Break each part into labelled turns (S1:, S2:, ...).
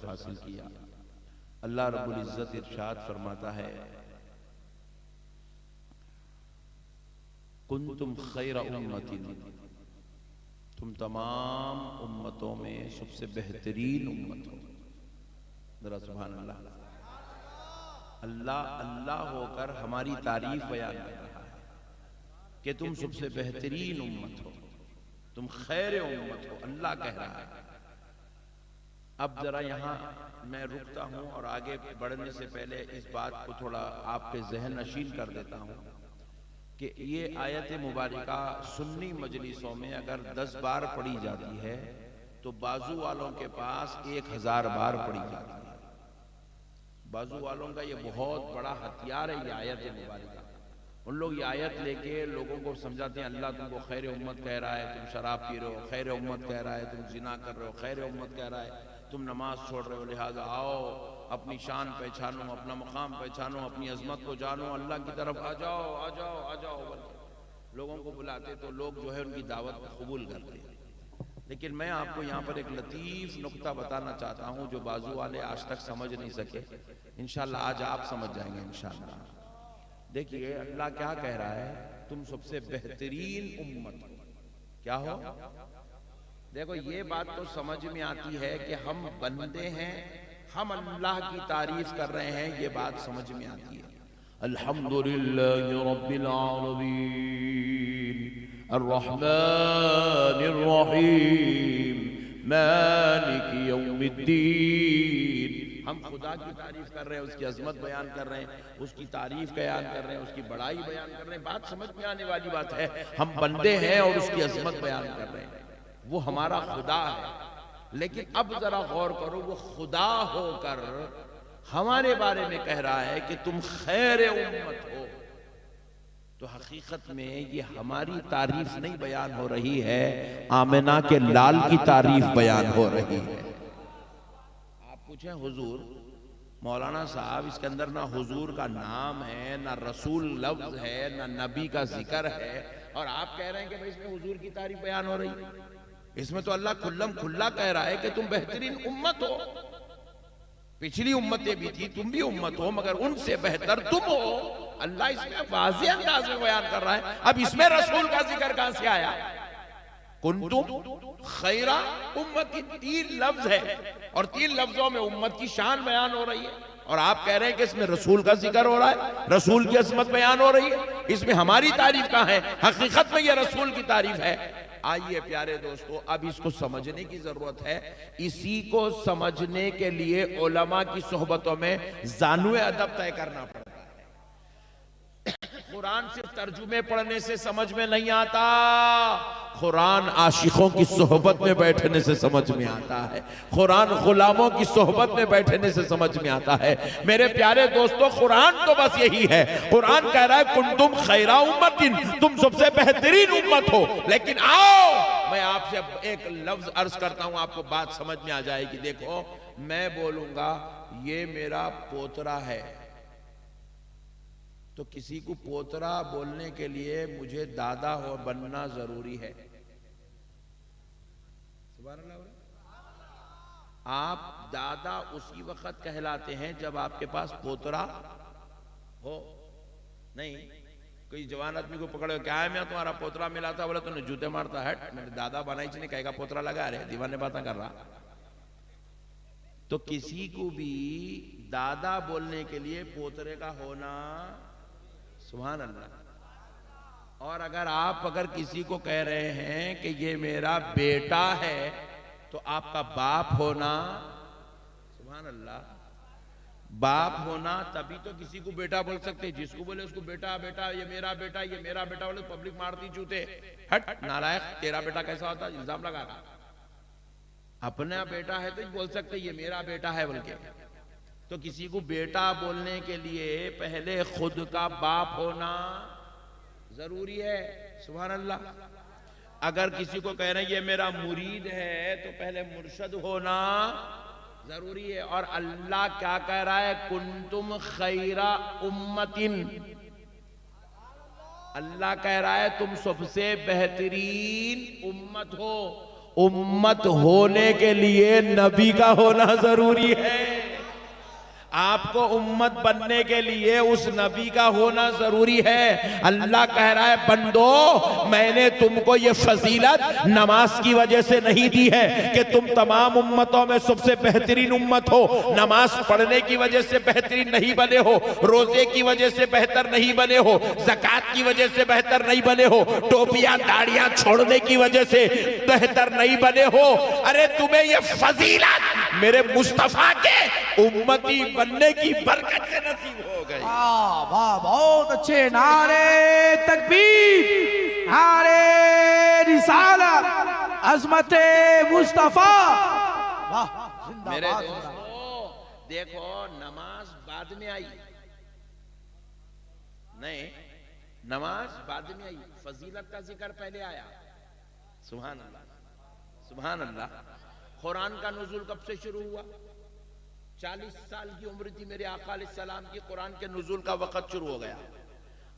S1: हासिल किया। अल्लाह रब्बुल इज्जत इरशाद फरमाता है, कुंतुम खैरा उम्मतिन, तुम तमाम उम्मतों में सबसे बेहतरीन उम्मत हो। जरा सुभान अल्लाह। अल्लाह अल्लाह होकर हमारी तारीफ बयान कर रहा है कि तुम सबसे बेहतरीन उम्मत हो, तुम खैर उम्मत हो, अल्लाह कह रहा है। अब जरा यहाँ मैं रुकता हूँ और आगे बढ़ने से पहले इस बात को थोड़ा आपके जहन नशीन कर देता हूँ कि ये आयत मुबारका सुन्नी मजलिसों में अगर 10 बार पढ़ी जाती है तो बाजू वालों के पास 1000 बार पढ़ी जाती है। बाजू वालों का ये बहुत बड़ा हथियार है, ये आयत मुबारका। उन लोग ये आयत लेके लोगों को समझाते हैं अल्लाह तुमको खैर उम्मत कह रहा है, तुम शराब पी रहे हो, खैर उम्मत कह रहा है, तुम जिना कर रहे हो, खैर उम्मत कह रहा है, तुम नमाज छोड़ रहे हो, लिहाजा आओ अपनी शान पहचानो, अपना मुकाम पहचानो, अपनी अजमत को जानो, अल्लाह की तरफ आ जाओ आ जाओ आ जाओ। लोगों को बुलाते तो लोग जो है उनकी दावत को कबूल करते हैं। लेकिन मैं आपको यहाँ पर एक लतीफ नुक्ता बताना चाहता हूँ जो बाजू वाले आज तक समझ नहीं सके। इंशाल्लाह आज आप समझ जाएंगे इंशाल्लाह। देखिए अल्लाह क्या कह रहा है, तुम सबसे बेहतरीन उम्मत हो। क्या हो? देखो ये बात तो समझ में आती है कि हम बंदे हैं, हम अल्लाह की तारीफ कर रहे हैं, ये बात समझ में आती है। अल्हम्दुलिल्लाहि रब्बिल आलमीन अर्रहमानिर रहीम मालिकि यौमिद्दीन। हम खुदा की तारीफ कर रहे हैं, उसकी अजमत बयान कर रहे हैं, उसकी तारीफ बयान कर रहे हैं, उसकी बड़ाई बयान कर रहे हैं। बात समझ में आने वाली बात है। हम बंदे हैं और उसकी अजमत बयान कर रहे हैं, वो हमारा खुदा है। लेकिन अब जरा गौर करो, वो खुदा होकर हमारे बारे में कह रहा है कि तुम खैर उम्मत हो, तो हकीकत में ये हमारी तारीफ नहीं बयान हो रही है, आमिना के लाल की तारीफ बयान हो रही है। आप पूछें हुजूर, मौलाना साहब इसके अंदर ना हुजूर का नाम है, ना रसूल लफ्ज है, ना नबी का जिक्र है, और आप कह रहे हैं कि भाई इसमें हुजूर की तारीफ बयान हो रही है। इसमें तो अल्लाह खुल्लम खुल्ला कह रहा है कि तुम बेहतरीन उम्मत हो। पिछली उम्मतें भी थी, तुम भी उम्मत हो, मगर उनसे बेहतर तुम हो। अल्लाह इसमें वाज़ेह अंदाज में बयान कर रहा है। अब इसमें रसूल का जिक्र कहां से आया? कुंतुम खैरा उम्मती, 3 लफ्ज है और 3 लफ्जों में उम्मत की शान बयान हो रही है, और आप कह रहे हैं कि इसमें रसूल का जिक्र हो रहा है, रसूल की अजमत बयान हो रही है। इसमें हमारी तारीफ कहां है? हकीकत में यह रसूल की तारीफ है। आइए प्यारे दोस्तों, अब इसको समझने की जरूरत है। इसी को समझने के लिए उलमा की सोहबतों में जानुए अदब तय करना पड़ता है। कुरान सिर्फ तर्जुमे पढ़ने से समझ में नहीं आता, कुरान आशिकों की सोहबत में बैठने से समझ में आता है, कुरान गुलामों की सोहबत में बैठने से समझ में आता है। मेरे प्यारे दोस्तों, कुरान तो बस यही है। कुरान कह रहा है कुंतुम खैरा उम्मतिन, तुम सबसे बेहतरीन उम्मत हो। लेकिन आओ मैं आपसे एक लफ्ज अर्ज करता हूं, आपको बात समझ में आ जाएगी। देखो, मैं बोलूंगा ये मेरा पोतरा है, तो किसी को पोतरा बोलने के लिए मुझे दादा हो बनना जरूरी है। आप दादा उसी वक्त कहलाते हैं जब आपके पास पोतरा हो। नहीं कोई जवान आदमी को पकड़े, क्या है मैं तुम्हारा पोतरा मिला था, बोले तुमने जूते मारता है, मेरे दादा बनाई नहीं कहेगा पोतरा लगा रहे, दीवाने बातें कर रहा। तो किसी को भी दादा बोलने के लिए पोतरे का होना, सुभान अल्लाह। और अगर किसी को कह रहे हैं कि ये मेरा बेटा है, तो आपका बाप होना, सुभान अल्लाह, बाप होना, तभी तो किसी को बेटा बोल सकते। जिसको बोले उसको बेटा बेटा, ये मेरा बेटा, ये मेरा बेटा बोले पब्लिक मारती जूते, हट नालायक, तेरा बेटा कैसा होता, इल्जाम लगा रहा। अपना बेटा है तो बोल सकते ये मेरा बेटा है बोल के। तो किसी को बेटा बोलने के लिए पहले खुद का बाप होना जरूरी है, सुभान अल्लाह। अगर किसी को कह रहे हैं ये मेरा मुरीद है, तो पहले मुर्शद होना जरूरी है। और अल्लाह क्या कह रहा है? कुंतुम खैरा उम्मतिन, अल्लाह कह रहा है तुम सबसे बेहतरीन उम्मत हो। उम्मत होने के लिए नबी का होना जरूरी है। आपको उम्मत बनने के लिए उस नबी का होना जरूरी है। अल्लाह कह रहा है बंदो, मैंने तुमको ये फजीलत नमाज की वजह से नहीं दी है कि तुम तमाम उम्मतों में सबसे बेहतरीन उम्मत हो। नमाज पढ़ने की वजह से बेहतरीन नहीं बने हो, रोजे की वजह से बेहतर नहीं बने हो, ज़कात की वजह से बेहतर नहीं बने हो, टोपियां दाढ़ियां छोड़ने की वजह से बेहतर नहीं बने हो। अरे तुम्हें ये फजीलत मेरे मुस्तफा के उम्मती बनने की बरकत से नसीब हो गई।
S2: वाह वाह, बहुत अच्छे। नारे तकबीर, नारे रिसालत, अज़मते मुस्तफा। वाह,
S1: मेरे दोस्तों देखो, नमाज बाद में आई नहीं, नमाज बाद में आई, फजीलत का जिक्र पहले आया। सुभान अल्लाह, सुभान अल्लाह। कुरान का नुज़ूल कब से शुरू हुआ? 40 साल की उम्र थी मेरे आका अलैहिस्सलाम की, कुरान के नुज़ूल का वक़्त शुरू हो गया।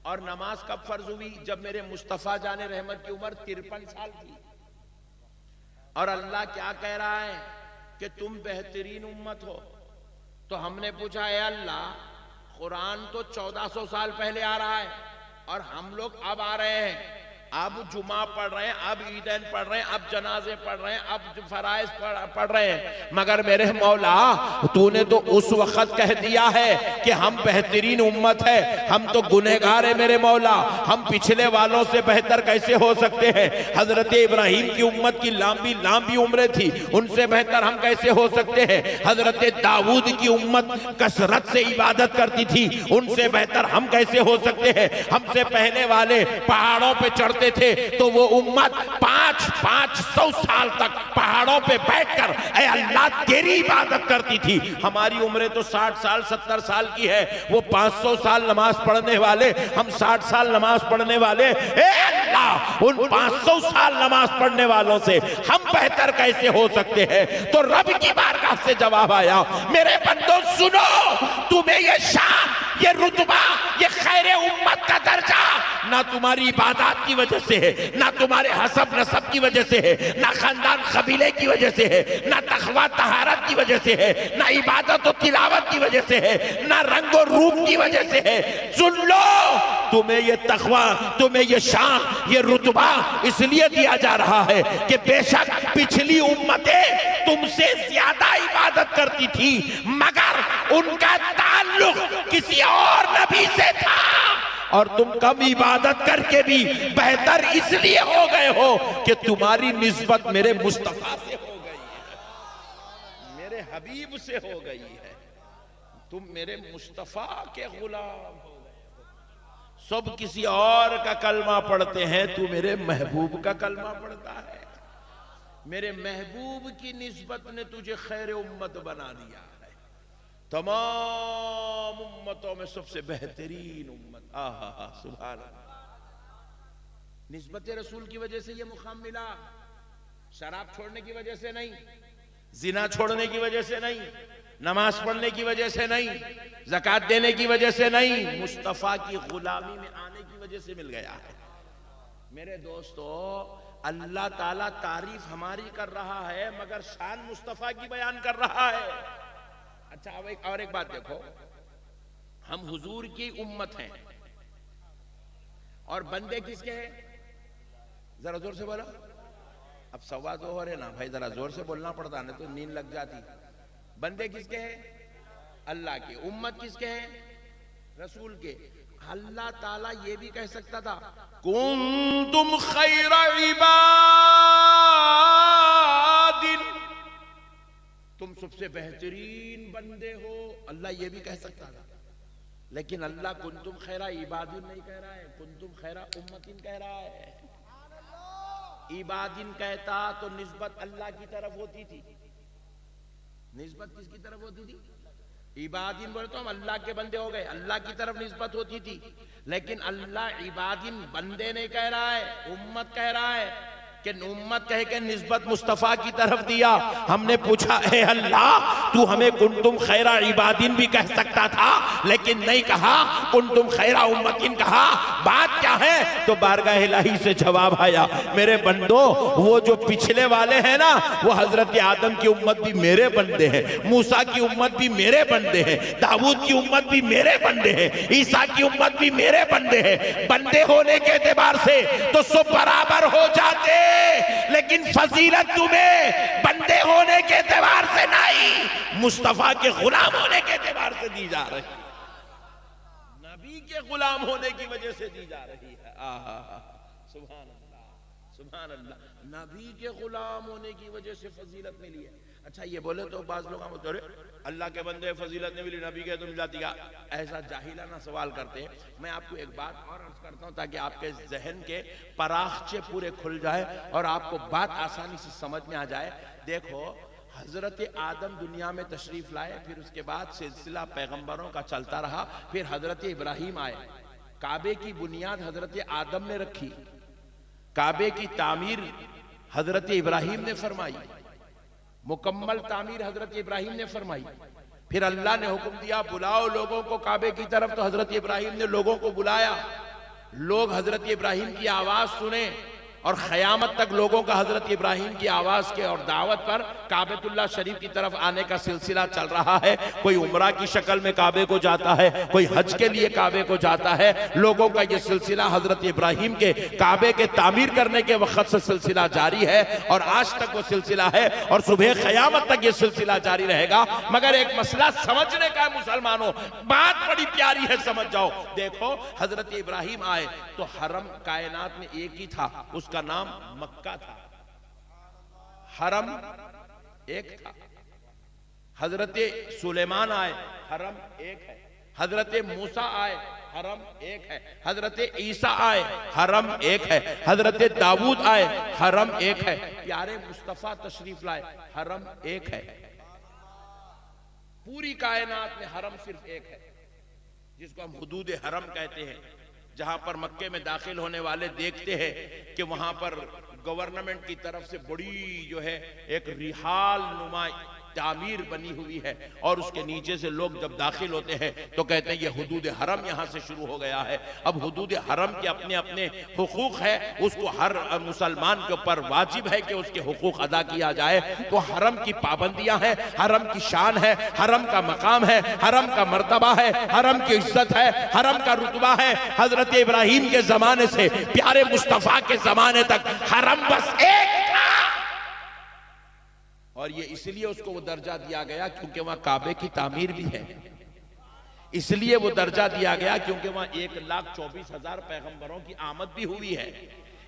S1: और नमाज कब फर्ज हुई? जब मेरे मुस्तफ़ा जाने रहमत की उम्र 53 साल थी। और अल्लाह क्या कह रहा है कि तुम बेहतरीन उम्मत हो। तो हमने पूछा, है अल्लाह, कुरान तो 1400 साल पहले आ रहा है और हम लोग अब आ रहे हैं, अब जुमा पढ़ रहे हैं, अब ईदैन पढ़ रहे हैं, अब जनाजे पढ़ रहे हैं, अब फराइज पढ़ रहे हैं, मगर मेरे मौला तूने तो उस वक्त कह दिया है कि हम बेहतरीन उम्मत है, हम तो गुनहगार है मेरे मौला, हम पिछले वालों से बेहतर कैसे हो सकते हैं? हजरत इब्राहिम की उम्मत की लंबी लंबी उम्रें थी, उनसे बेहतर हम कैसे हो सकते हैं? हजरत दाऊद की उम्मत कसरत से इबादत करती थी, उनसे बेहतर हम कैसे हो सकते हैं? हमसे पहले वाले पहाड़ों पे चढ़ते थे तो वो उम्मत 500 साल तक पहाड़ों पे बैठकर ऐ अल्लाह तेरी इबादत करती थी। हमारी उम्र तो 60 साल 70 साल की है, वो 500 साल नमाज पढ़ने वाले, हम 60 साल नमाज पढ़ने वाले। ऐ अल्लाह, उन 500 साल नमाज पढ़ने वालों से हम बेहतर कैसे हो सकते हैं? तो रब की बारगाह से जवाब आया, मेरे बंदो सुनो, तुम्हें ये शान, ये रुतबा, ये खैरे उम्मत का दर्जा ना तुम्हारी इबादत की वजह से है, ना तुम्हारे हसब नसब की वजह से है, ना खानदान कबीले की वजह से है, ना तकवा तहारत की वजह से है, ना इबादत और तिलावत की वजह से है, ना रंग और रूप की वजह से है। सुन लो, तुम्हें ये तकवा, तुम्हें ये शान, ये रुतबा इसलिए दिया जा रहा है कि बेशक पिछली उम्मतें तुमसे ज्यादा इबादत करती थी, मगर उनका ताल्लुक किसी और नबी से था और तुम कम इबादत करके भी बेहतर इसलिए हो गए हो कि तुम्हारी निस्बत मेरे मुस्तफा से हो गई है, मेरे हबीब से हो गई है। तुम मेरे मुस्तफा के गुलाम हो गए हो। सब किसी और का कलमा पढ़ते हैं, तू मेरे महबूब का कलमा पढ़ता है। मेरे महबूब की निस्बत ने तुझे खैर उम्मत बना दिया है, तमाम उम्मतों में सबसे बेहतरीन उम्मत। आहा, सुभान अल्लाह। निस्बत रसूल की वजह से ये मुकाम मिला, शराब छोड़ने की वजह से नहीं, जिना छोड़ने की वजह से नहीं, नमाज पढ़ने की वजह से नहीं, ज़कात देने की वजह से नहीं, मुस्तफा की गुलामी में आने की वजह से मिल गया है। मेरे दोस्तों, अल्लाह ताला तारीफ हमारी कर रहा है मगर शान मुस्तफा की बयान कर रहा है। अच्छा, अब और एक बात देखो, हम हुजूर की उम्मत हैं और बंदे किसके हैं? जरा जोर से बोलो। अब सवा तो हो रहे ना भाई, जरा जोर से बोलना पड़ता, नहीं तो नींद लग जाती। बंदे किसके हैं? अल्लाह के। उम्मत किसके हैं? रसूल के। अल्लाह ताला ये भी कह सकता था, कुंतुम खैरा इबादिन, तुम सबसे बेहतरीन बंदे हो। अल्लाह ये भी कह सकता था, लेकिन अल्लाह कुंतुम खैरा इबादिन नहीं कह रहा है, कुंतुम खैरा उम्मतिन कह रहा है। इबादिन कहता तो निस्बत अल्लाह की तरफ होती थी। निस्बत किसकी तरफ होती थी? इबादिन बोले तो हम अल्लाह के बंदे हो गए, अल्लाह की तरफ निस्बत होती थी। लेकिन अल्लाह इबादिन बंदे नहीं कह रहा है, उम्मत कह रहा है। कि उम्मत कह के निस्बत मुस्तफ़ा की तरफ दिया। हमने पूछा, ए अल्लाह, तू हमें कुंतुम खैरा इबादिन भी कह सकता था, लेकिन नहीं कहा, कुंतुम खैरा उम्मतिन कहा। बात क्या है? तो बारगाह इलाही से जवाब आया, मेरे बंदो, वो जो पिछले वाले हैं ना, वो हजरत आदम की उम्मत भी मेरे बंदे हैं, मूसा की उम्मत भी मेरे बंदे हैं, दाऊद की उम्मत भी मेरे बंदे हैं, ईसा की उम्मत भी मेरे बंदे हैं। बंदे होने के एतबार से तो सब बराबर हो जाते, लेकिन फजीलत तुम्हें बंदे होने के एतबार से नहीं, मुस्तफा के गुलाम होने के एतबार से दी जा रही, नबी के गुलाम होने की वजह से दी जा रही है। सुभान अल्लाह, सुभान अल्लाह, नबी के गुलाम होने की वजह से फजीलत मिली है। अच्छा, ये बोले तो बाज लोग हम अरे अल्लाह के बंदे फजीलत नहीं मिली, नबी के तुम जाती का, ऐसा जाहिलाना सवाल करते हैं। मैं आपको एक बात और अर्ज करता हूं ताकि आपके जहन के पराखचे पूरे खुल जाए और आपको बात आसानी से समझ में आ जाए। देखो, हजरत आदम दुनिया में तशरीफ लाए, फिर उसके बाद सिलसिला पैगंबरों का चलता रहा, फिर हजरत इब्राहिम आए। काबे की बुनियाद हजरत आदम ने रखी, काबे की तामीर हजरत इब्राहिम ने फरमाई, मुकम्मल तामीर हजरत इब्राहिम ने फरमाई। फिर अल्लाह ने हुक्म दिया, बुलाओ लोगों को काबे की तरफ, तो हजरत इब्राहिम ने लोगों को बुलाया। लोग हजरत इब्राहिम की आवाज सुने और क़यामत तक लोगों का हजरत इब्राहिम की आवाज के और दावत पर काबेतुल्लाह शरीफ की तरफ आने का सिलसिला चल रहा है। कोई उम्रा की शक्ल में काबे को जाता है, कोई हज के लिए काबे को जाता है। लोगों का ये सिलसिला हजरत इब्राहिम के काबे के तामीर करने के वक्त से सिलसिला जारी है और आज तक वो सिलसिला है और सुबह क़यामत तक ये सिलसिला जारी रहेगा। मगर एक मसला समझने का है मुसलमानों, बात बड़ी प्यारी है, समझ जाओ। देखो, हजरत इब्राहिम आए तो हरम कायनात में एक ही था, उसका नाम मक्का था, हरम एक था। हजरत सुलेमान आए, हरम एक है। हजरत मूसा आए, हरम एक है। हजरत ईसा आए, हरम एक है। हजरत दाऊद आए, हरम एक है। प्यारे मुस्तफा तशरीफ लाए, हरम एक है। पूरी कायनात में हरम सिर्फ एक है, जिसको हम हुदूद हरम कहते हैं, जहां पर मक्के में दाखिल होने वाले देखते हैं कि वहां पर गवर्नमेंट की तरफ से बड़ी जो है एक रिहाल नुमा तामीर बनी हुई है और उसके नीचे से लोग जब दाखिल होते हैं तो कहते हैं ये हुदूद हरम यहाँ से शुरू हो गया है। अब हुदूद हरम के अपने अपने हुकूक है, उसको हर मुसलमान के ऊपर वाजिब है कि उसके हुकूक अदा किया जाए। तो हरम की पाबंदियां हैं, हरम की शान है, हरम का मकाम है, हरम का मर्तबा है, हरम की इज्जत है, हरम का रुतबा है। हजरत इब्राहिम के जमाने से प्यारे मुस्तफा के जमाने तक हरम बस एक था और ये इसलिए उसको वो दर्जा दिया गया क्योंकि वहां काबे की तामीर भी है। इसलिए वो दर्जा दिया गया क्योंकि वहां 1,24,000 पैगंबरों की आमद भी हुई है।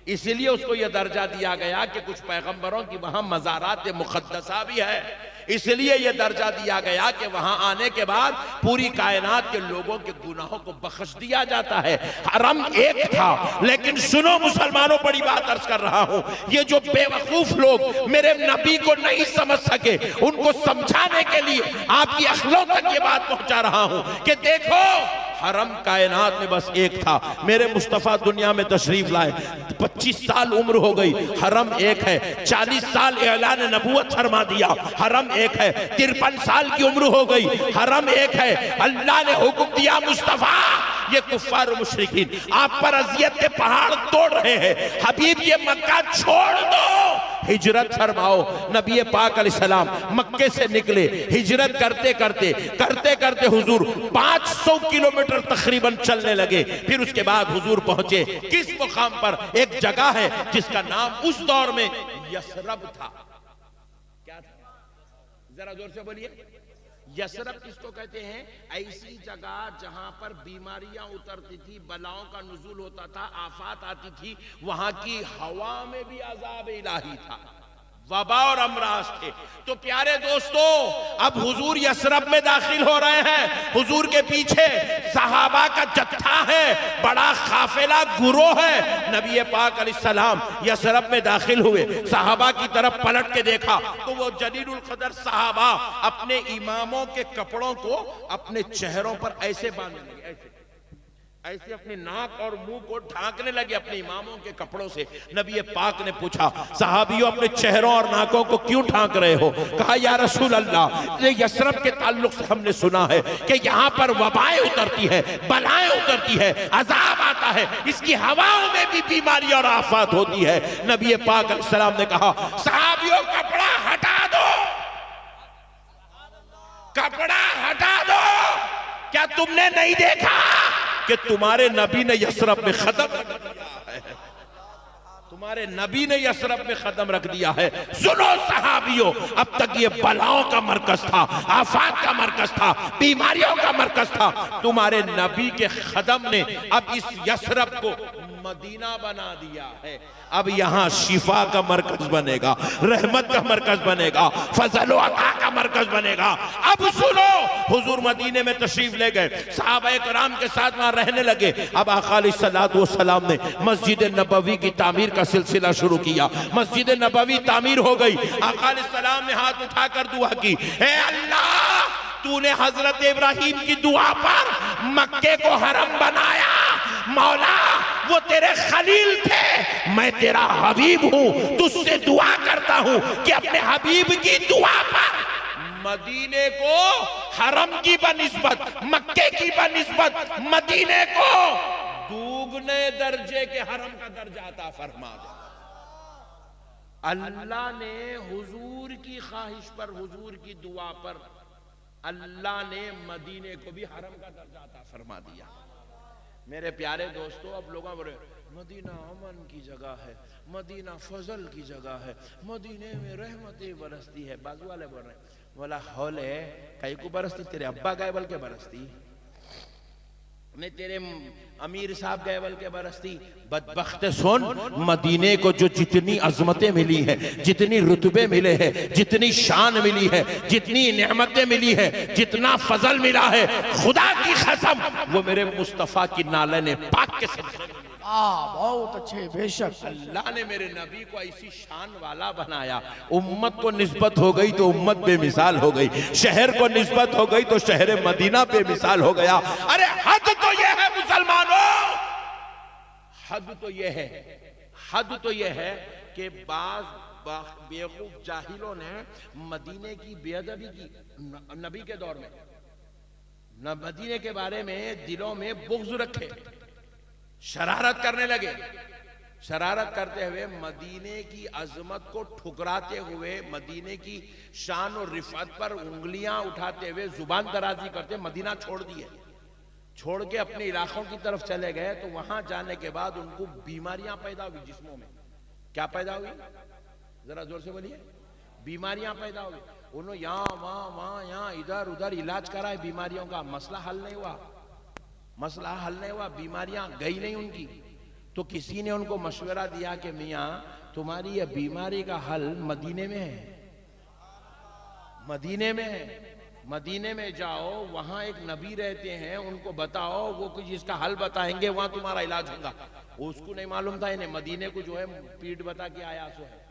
S1: इसलिए उसको यह दर्जा दिया गया कि कुछ पैगंबरों की वहां मज़ारात मुक़द्दसा भी है। इसलिए यह दर्जा दिया गया कि वहां आने के बाद पूरी कायनात के लोगों के गुनाहों को बख्श दिया जाता है। हरम एक था, लेकिन सुनो मुसलमानों, बड़ी बात अर्ज कर रहा हूं, ये जो बेवकूफ लोग मेरे नबी को नहीं समझ सके, उनको समझाने के लिए आपकी अखलों तक ये बात पहुंचा रहा हूं कि देखो, हरम कायनात में बस एक था। मेरे मुस्तफा दुनिया में तशरीफ लाए, 25 साल उम्र हो गई, हरम एक है। 40 साल ऐलान नबूवत फरमा दिया, हरम एक है। 53 साल की उम्र हो गई, हरम एक है। अल्लाह ने हुक्म दिया, मुस्तफा ये कुफ्फार और मुशरिकीन आप पर अजियत के पहाड़ तोड़ रहे हैं, हबीब ये मक्का छोड़ दो, हिजरत फरमाओ। नबी पाक अलैहिस्सलाम मक्के से निकले, हिजरत करते करते करते करते हुजूर 500 किलोमीटर तकरीबन चलने लगे। फिर उसके बाद हुजूर पहुंचे किस मुकाम पर? एक जगह है जिसका नाम उस दौर में यसरब था। क्या था? जरा जोर से बोलिए। यसरब किसको कहते हैं? ऐसी जगह जहां पर बीमारियां उतरती थी, बलाओं का नुज़ूल होता था, आफात आती थी, वहां की हवा में भी अज़ाब इलाही था, वबा और अमराज थे। तो प्यारे दोस्तों, अब हुजूर यसरब में दाखिल हो रहे हैं। हुजूर के पीछे सहाबा का जत्था है, बड़ा काफिला गुरोह है। नबी पाक अलैहिस्सलाम यसरब में दाखिल हुए, सहाबा की तरफ पलट के देखा तो वो जलीलुल कदर सहाबा अपने इमामों के कपड़ों को अपने चेहरों पर ऐसे बांधने लगे, ऐसे ऐसे अपनी नाक और मुंह को ढांकने लगे अपने इमामों के कपड़ों से। नबी पाक ने पूछा, सहाबियों अपने चेहरों और नाकों को क्यों ढांक रहे हो? कहा, या रसूल अल्लाह, ये यसरब के ताल्लुक से हमने सुना है कि यहाँ पर वबाएं उतरती है, बलाएं उतरती है, अजाब आता है, इसकी हवाओं में भी बीमारी और आफत होती है। नबी पाक अलैहिस्सलाम ने कहा, सहाबियों कपड़ा हटा दो, कपड़ा हटा दो। क्या तुमने नहीं देखा कि तुम्हारे नबी ने यसरब में खत्म रख दिया है? तुम्हारे नबी ने यसरब में कदम रख दिया है। सुनो सहाबियों, अब तक ये बलाओं का मरकज था, आफात का मरकज था, बीमारियों का मरकज था। तुम्हारे नबी के कदम ने अब इस यसरब को मदीना बना दिया है। अब यहाँ शिफा का मरकज बनेगा, रहमत का मरकज बनेगा, फजल व अता का मरकज बनेगा। अब सुनो, हुजूर मदीने में तशरीफ ले गए, सहाबाए कराम के साथ वहां रहने लगे। अब आका अलैहिस्सलातु वस्सलाम ने मस्जिद नबवी की तामीर का सिलसिला शुरू किया। मस्जिद नबवी तामीर हो गई। आका अलैहिस्सलाम ने हाथ उठाकर दुआ की, हे अल्लाह, तूने हजरत इब्राहिम की दुआ पर मक्के को हरम बनाया। मौला, वो तेरे खलील थे, मैं तेरा हबीब हूं, तुझसे दुआ करता हूं कि अपने हबीब की दुआ पर मदीने को हरम की बनिस्बत, मक्के की बनिस्बत मदीने को दुगने दर्जे के हरम का दर्जा अता फरमा दे। अल्लाह ने हुजूर की ख्वाहिश पर, हुजूर की दुआ पर अल्लाह ने मदीने को भी हरम का दर्जा अता फरमा दिया। मेरे प्यारे दोस्तों, अब लोग बोले मदीना अमन की जगह है, मदीना फजल की जगह है, मदीने में रहमतें बरसती है। बाजू वाले बोल रहे, बोला हौले कई को बरसती, तेरे अब्बा गए बल के बरसती, ने तेरे अमीर साहब गए बल के बरसती। बदबख्त सुन, मदीने को जो जितनी अजमतें मिली है, जितनी रुतबे मिले हैं, जितनी शान मिली है, जितनी नेमतें मिली है, जितना फजल मिला है, खुदा की कसम वो मेरे मुस्तफा की नाले ने पाक के सदक़े
S2: बहुत अच्छे, बेशक
S1: अल्लाह ने मेरे नबी को ऐसी शान वाला बनाया। उम्मत को निस्बत हो गई तो उम्मत बेमिसाल हो गई, शहर को निस्बत हो गई तो शहर मदीना बेमिसाल हो गया। अरे हद तो यह है मुसलमानों, हद तो यह है, हद तो यह है कि बाज बेवकूफ जाहिलों ने मदीने की बेअदबी की नबी के दौर में, न मदीने के बारे में दिलों में बुग़्ज़ रखे, शरारत करने लगे। शरारत करते हुए मदीने की अजमत को ठुकराते हुए, मदीने की शान और रिफत पर उंगलियां उठाते हुए जुबान दराजी करते मदीना छोड़ दिए। छोड़ के अपने इलाकों की तरफ चले गए तो वहां जाने के बाद उनको बीमारियां पैदा हुई जिस्मों में। क्या पैदा हुई? जरा जोर से बोलिए। बीमारियां पैदा हुई। उन्होंने यहाँ वहां यहाँ इधर उधर इलाज कराए, बीमारियों का मसला हल नहीं हुआ, मसला हल नहीं हुआ, बीमारियां गई नहीं उनकी। तो किसी ने उनको मशवरा दिया कि मियाँ, तुम्हारी ये बीमारी का हल मदीने में है, मदीने में है, मदीने में जाओ, वहां एक नबी रहते हैं, उनको बताओ, वो कुछ इसका हल बताएंगे, वहां तुम्हारा इलाज होगा। उसको नहीं मालूम था इन्हें मदीने को जो है पीठ बता के आया सो है,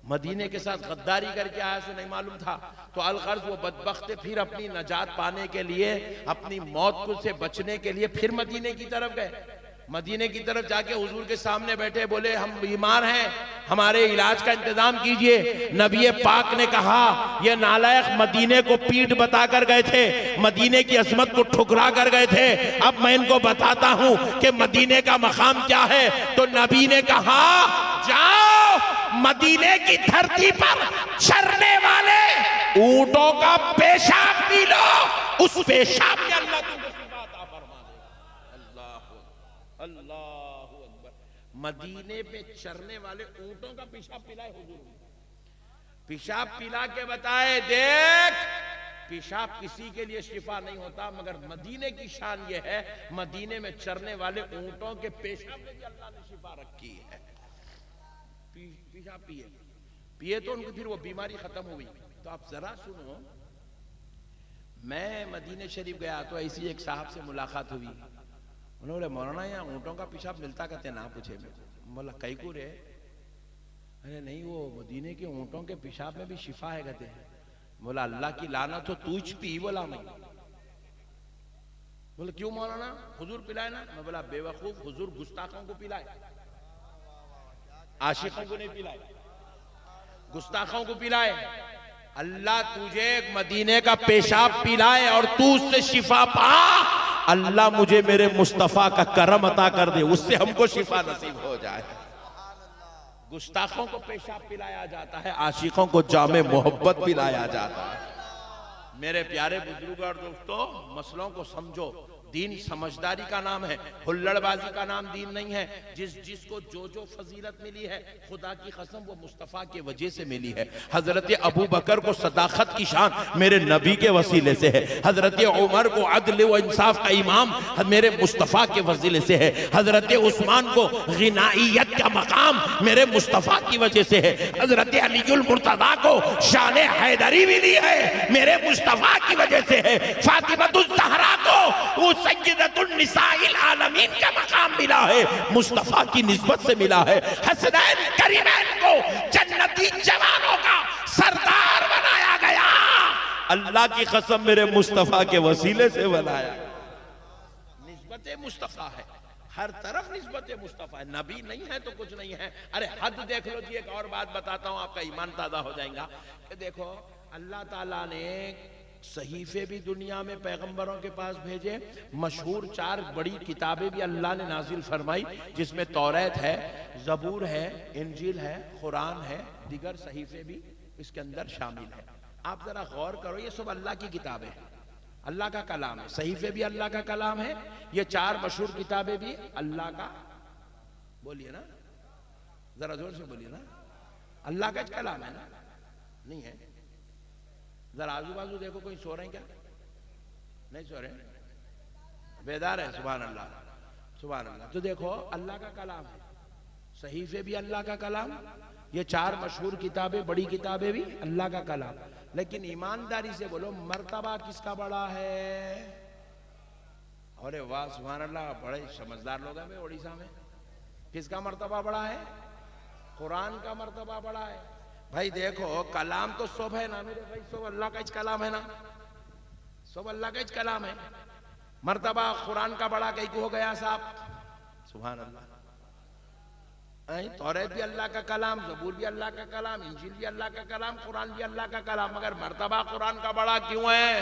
S1: मदीने के साथ गद्दारी करके आया से नहीं मालूम था। तो अलगर्ज वो बदबख्त फिर अपनी नजात पाने के लिए, अपनी मौत को से बचने के लिए फिर मदीने की तरफ गए। मदीने की तरफ जाके हुजूर के सामने बैठे, बोले हम बीमार हैं, हमारे इलाज का इंतजाम कीजिए। नबी पाक ने कहा, ये नालायक मदीने को पीठ बताकर गए थे, मदीने की अजमत को ठुकरा कर गए थे, अब मैं इनको बताता हूं कि मदीने का मकाम क्या है। तो नबी ने कहा, जाओ मदीने की धरती पर चरने वाले ऊंटों का पेशाब पी लो, उस पेशाब में अल्लाह तुमको शिफा अता फरमा देगा। अल्लाह अकबर। मदीने पे चरने वाले ऊंटों का पेशाब पिलाए हुजूर, पेशाब पिला के बताए, देख पेशाब किसी के लिए शिफा नहीं होता, मगर मदीने की शान ये है, मदीने में चरने वाले ऊंटों के पेशाब में भी अल्लाह ने शिफा रखी है। पेशाब पिए पिए तो उनको फिर वो बीमारी खत्म हो गई। तो आप जरा सुनो, मैं मदीने शरीफ गया तो ऐसी एक साहब से मुलाकात हुई। उन्होंने, मौलाना यहाँ ऊँटों का पेशाब मिलता कहते ना, पूछे मेरे को। बोला कई को रे? अरे नहीं, वो मदीने के ऊँटों के पेशाब में भी शिफा है कहते हैं। बोला अल्लाह की लानत हो, तू पी। बोला मैं बोले क्यों मौलाना, हुजूर पिलाए ना। मैं बोला बेवकूफ, हुजूर गुस्ताखों को पिलाए, आशिकों को नहीं पिलाए, गुस्ताखों को पिलाए। अल्लाह तुझे मदीने का पेशाब पिलाए और तू उससे शिफा पा, अल्लाह मुझे मेरे मुस्तफा का करम अता कर दे, उससे हमको शिफा नसीब हो जाए। गुस्ताखों को पेशाब पिलाया जाता है, आशिकों को जामे मोहब्बत पिलाया जाता है। मेरे प्यारे बुजुर्ग और दोस्तों, मसलों को समझो। दीन समझदारी का नाम है, हुल्लड़बाजी का नाम दीन नहीं है। जिसको जो फजीलत मिली है, खुदा की कसम वो मुस्तफ़ा के वजह से मिली है। हजरत अबू बकर को सदाकत की शान मेरे नबी के वसीले से है। हजरत उमर को अदल व इंसाफ का इमाम मेरे मुस्तफ़ा के वसीले से है। हजरत उस्मान को गिनाइयत का मकाम मेरे मुस्तफ़ा की वजह से है। हजरत अलीउल मुर्तज़ा को शान हैदरी मिली है मेरे मुस्तफ़ा की वजह से है। फातिमतुज़ ज़हरा को सय्यदतुन निसाइल आलमीन का मकाम मिला है, मुस्तफा की निस्बत से मिला है। हसनैन करीमैन को जन्नती जवानों का सरदार बनाया गया, अल्लाह की कसम मेरे मुस्तफा के वसीले से बनाया। निस्बत मुस्तफा है, हर तरफ निस्बत मुस्तफा है। नबी नहीं है तो कुछ नहीं है। अरे हद देख लो जी। एक और बात बताता हूं, आपका ईमान ताजा हो जाएगा कि देखो अल्लाह ताला ने सहीफे भी दुनिया में पैगंबरों के पास भेजे, मशहूर 4 बड़ी किताबें भी अल्लाह ने नाजिल फरमाई, जिसमें तौरात है, ज़बूर है, इंजील है, कुरान है, दिगर सहीफे भी इसके अंदर शामिल है। आप जरा गौर करो, ये सब अल्लाह की किताबें हैं, अल्लाह का कलाम है। सहीफे भी अल्लाह का कलाम है, ये 4 मशहूर किताबें भी अल्लाह का, बोलिए ना, जरा जोर से बोलिए ना, अल्लाह का कलाम है ना, नहीं है? जरा आजू बाजू देखो, कोई सो रहे हैं क्या? नहीं सो रहे, बेदार है। सुभान अल्लाह, सुभान अल्लाह। तो देखो अल्लाह का कलाम है, सहीफे भी अल्लाह का कलाम, ये 4 मशहूर किताबें, बड़ी किताबें भी अल्लाह का कलाम। लेकिन ईमानदारी से बोलो, मर्तबा किसका बड़ा है? अरे वाह, सुभान अल्लाह, बड़े समझदार लोग हैं उड़ीसा में। किसका मर्तबा बड़ा है? कुरान का मर्तबा बड़ा है। भाई देखो, कलाम तो सब है ना मेरे भाई, सब अल्लाह का कलाम है ना, सब अल्लाह का कलाम है। मर्तबा कुरान का बड़ा कहीं को हो गया साहब? सुभान अल्लाह। तौरात भी अल्लाह का कलाम, ज़बूर भी अल्लाह का कलाम, इंजील भी अल्लाह का कलाम, कुरान भी अल्लाह का कलाम, मगर मर्तबा कुरान का बड़ा क्यों है?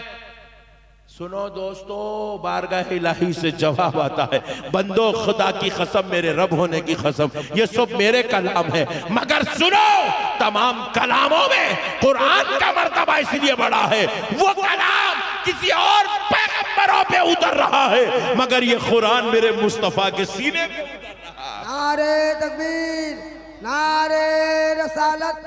S1: सुनो दोस्तों, बारगाह इलाही से जवाब आता है, बंदो खुदा की कसम, मेरे रब होने की कसम, ये सब मेरे कलाम है, मगर सुनो, तमाम कलामों में कुरान का मर्तबा इसलिए बड़ा है, वो कलाम किसी और पैगंबरों पे उतर रहा है, मगर ये कुरान मेरे मुस्तफा के सीने पे उतर रहा है।
S3: नारे तकबीर, नारे रसालत,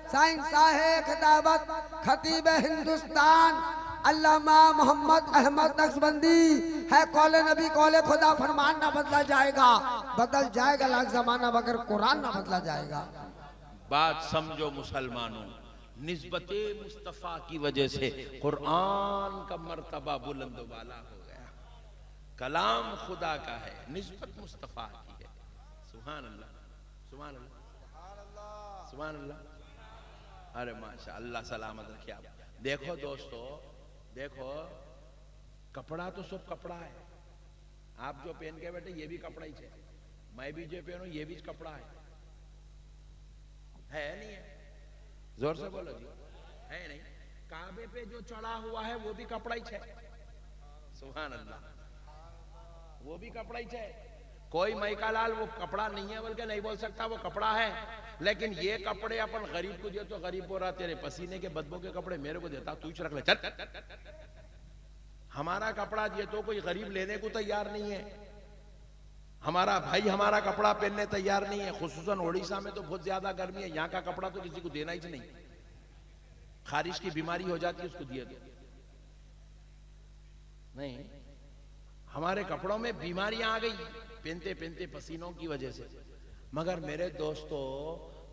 S3: साइंस साहे खिताबत, खतीब हिंदुस्तान अल्लामा मोहम्मद अहमद नक्शबंदी है। कौले नबी कौले खुदा, फरमान ना बदला जाएगा, बदल जाएगा लाख जमाना, मगर कुरान ना बदला जाएगा।
S1: बात समझो मुसलमानों, निस्बते मुस्तफा की वजह से कुरान का मर्तबा बुलंद वाला हो गया। कलाम खुदा का है, निस्बत मुस्तफा की है। सुभान अल्लाह, सुभान अल्लाह, सुभान अल्लाह। अरे माशा अल्लाह सलामत रखे आप। देखो दोस्तों, देखो कपड़ा तो सब कपड़ा है, आप जो पहन के बैठे ये भी कपड़ा ही है, मैं भी जो पहनूं ये भी कपड़ा है नहीं है? जोर से बोलो जी, है नहीं? काबे पे जो चढ़ा हुआ है वो भी कपड़ा ही है। सुभान अल्लाह, वो भी कपड़ा ही है। कोई मैका लाल वो कपड़ा नहीं है बल्कि नहीं बोल सकता वो कपड़ा है। लेकिन ये कपड़े अपन गरीब को दे तो गरीब हो रहा, तेरे पसीने के बदबू के कपड़े मेरे को देता, तू रख ले, चल। हमारा कपड़ा दिए तो कोई गरीब लेने को तैयार नहीं है, हमारा भाई हमारा कपड़ा पहनने तैयार नहीं है। खुसूसन उड़ीसा में तो बहुत ज्यादा गर्मी है, यहाँ का कपड़ा तो किसी को देना ही नहीं, खारिश की बीमारी हो जाती है उसको दिए तो नहीं। हमारे कपड़ों में बीमारियां आ गई पहनते पहनते पसीनों की वजह से। मगर मेरे दोस्तों,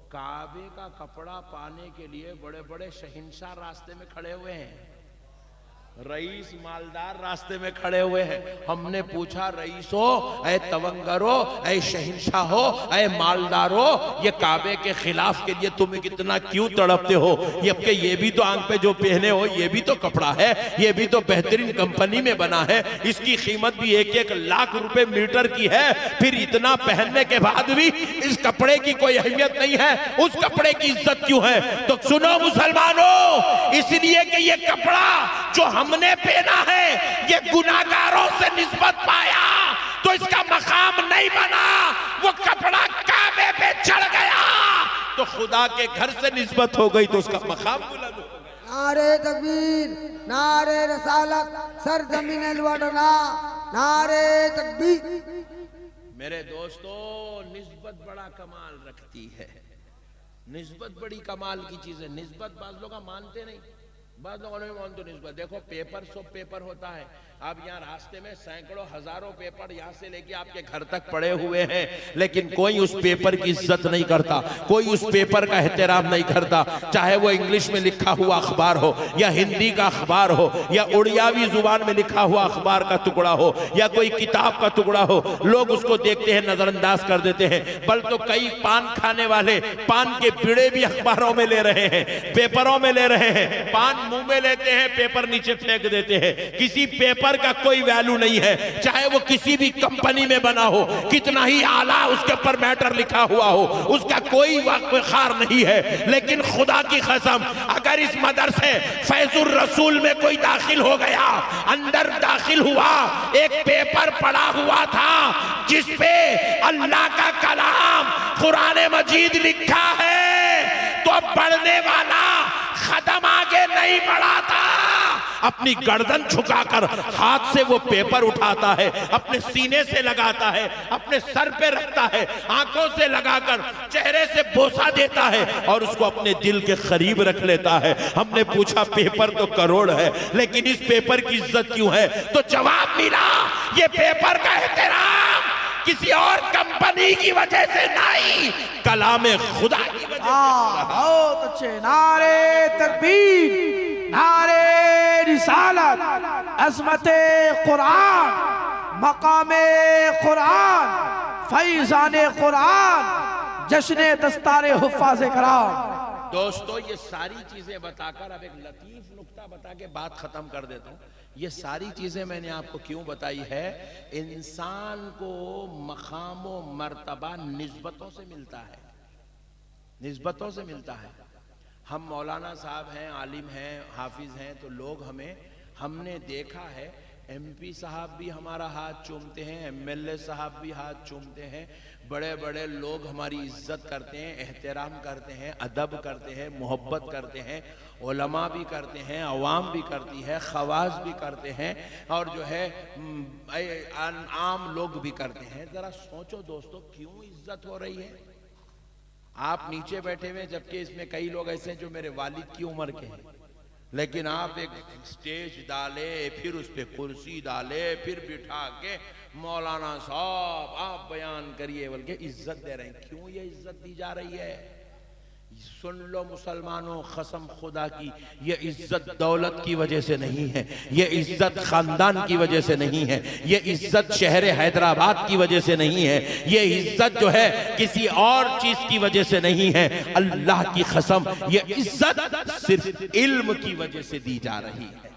S1: काबे का कपड़ा पाने के लिए बड़े बड़े शहंशाह रास्ते में खड़े हुए हैं। रईस मालदार रास्ते में खड़े हुए हैं। हमने पूछा, रईसो, ऐ तवंगरो, ऐ शहंशाहो, ऐ मालदारो, ये काबे के खिलाफ के लिए तुम्हें कितना क्यों तड़पते हो? ये भी तो आंख पे जो पहने हो ये भी तो कपड़ा है, ये भी तो बेहतरीन कंपनी में बना है, इसकी कीमत भी 1-1 लाख रुपए मीटर की है। फिर इतना पहनने के बाद भी इस कपड़े की कोई अहमियत नहीं है, उस कपड़े की इज्जत क्यों है? तो सुनो मुसलमानों, इसलिए कि ये कपड़ा जो हमने पहना है ये गुनाहगारों से निस्बत पाया तो इसका मकाम नहीं बना, वो कपड़ा काबे पे चढ़ गया तो खुदा के घर से निस्बत हो गई तो उसका मकाम बुलंद हो गया।
S3: नारे तकबीर, नारे रसालत, सर जमीन लौटना, नारे तकबीर।
S1: मेरे दोस्तों, निस्बत बड़ा कमाल रखती है, निस्बत बड़ी कमाल की चीज है। निस्बत बाज लोग मानते नहीं, बाज लोगों ने मानते निस्बत। देखो पेपर, सब पेपर होता है, अब यहाँ रास्ते में सैकड़ों हजारों पेपर यहाँ से लेके आपके घर तक पड़े हुए हैं, लेकिन कोई उस पेपर की इज्जत नहीं करता, कोई उस पेपर का एहतराम नहीं करता। चाहे वो इंग्लिश में लिखा हुआ अखबार हो या हिंदी का अखबार हो या उड़ियावी जुबान में लिखा हुआ अखबार का टुकड़ा हो या कोई किताब का टुकड़ा हो, लोग उसको देखते हैं, नजरअंदाज कर देते हैं। बल तो कई पान खाने वाले पान के बीड़े भी अखबारों में ले रहे हैं, पेपरों में ले रहे हैं, पान मुंह में लेते हैं, पेपर नीचे फेंक देते हैं। किसी पेपर का कोई वैल्यू नहीं है, चाहे वो किसी भी कंपनी में बना हो, कितना ही आला उसके ऊपर मैटर लिखा हुआ हो, उसका कोई वक़ार नहीं है। लेकिन खुदा की कसम, अगर इस मदरसे फैजुर रसूल में कोई दाखिल हो गया, अंदर दाखिल हुआ, एक पेपर पड़ा हुआ था जिसपे अल्लाह का कलाम कुरान मजीद लिखा है, तो पढ़ने वाला कदम आगे नहीं बढ़ाता, अपनी गर्दन झुकाकर हाथ से वो पेपर उठाता है, अपने सीने से लगाता है, अपने सर पे रखता है, आंखों से लगाकर चेहरे से बोसा देता है और उसको अपने दिल के करीब रख लेता है। हमने पूछा, पेपर तो करोड़ है लेकिन इस पेपर की इज्जत क्यों है? तो जवाब मिला, ये पेपर का एहतराम किसी और कंपनी की वजह से नहीं, कलामे खुदा की वजह से।
S2: बहुत अच्छे, नारे तकबीर, नारे रिसालत, अज़मते कुरान, मकामे कुरान, फैज़ाने कुरान, जश्ने दस्तारे हुफ़ाज़े कराम।
S1: दोस्तों, ये सारी चीजें बताकर अब एक लतीफ नुक्ता बता के बात खत्म कर देता हूँ। ये सारी चीजें मैंने आपको क्यों बताई है? इंसान को मकाम व मर्तबा निस्बतों से मिलता है, निस्बतों से मिलता है। हम मौलाना साहब हैं, आलिम हैं, हाफिज हैं, तो लोग हमने देखा है MP साहब भी हमारा हाथ चूमते हैं, MLA साहब भी हाथ चूमते हैं, बड़े बड़े लोग हमारी इज्जत करते हैं, एहतराम करते हैं, अदब करते हैं, मोहब्बत करते हैं, उलमा भी करते हैं, अवाम भी करती है, खवास भी करते हैं और जो है आम लोग भी करते हैं। ज़रा सोचो दोस्तों, क्यों इज्जत हो रही है? आप नीचे बैठे हुए, जबकि इसमें कई लोग ऐसे हैं जो मेरे वालिद की उम्र के हैं, लेकिन आप एक स्टेज डाले, फिर उस पर कुर्सी डाले, फिर बिठा के मौलाना साहब आप बयान करिए, बल्कि इज्जत दे रहे हैं। क्यों ये इज्जत दी जा रही है? सुन लो मुसलमानों, कसम खुदा की, ये इज्जत दौलत की वजह से नहीं है, ये इज्जत खानदान की वजह से नहीं है, ये इज्जत शहर हैदराबाद की वजह से नहीं है, ये इज्जत जो है किसी और चीज की वजह से नहीं है। अल्लाह की कसम, ये इज्जत सिर्फ इल्म की वजह से दी जा रही है,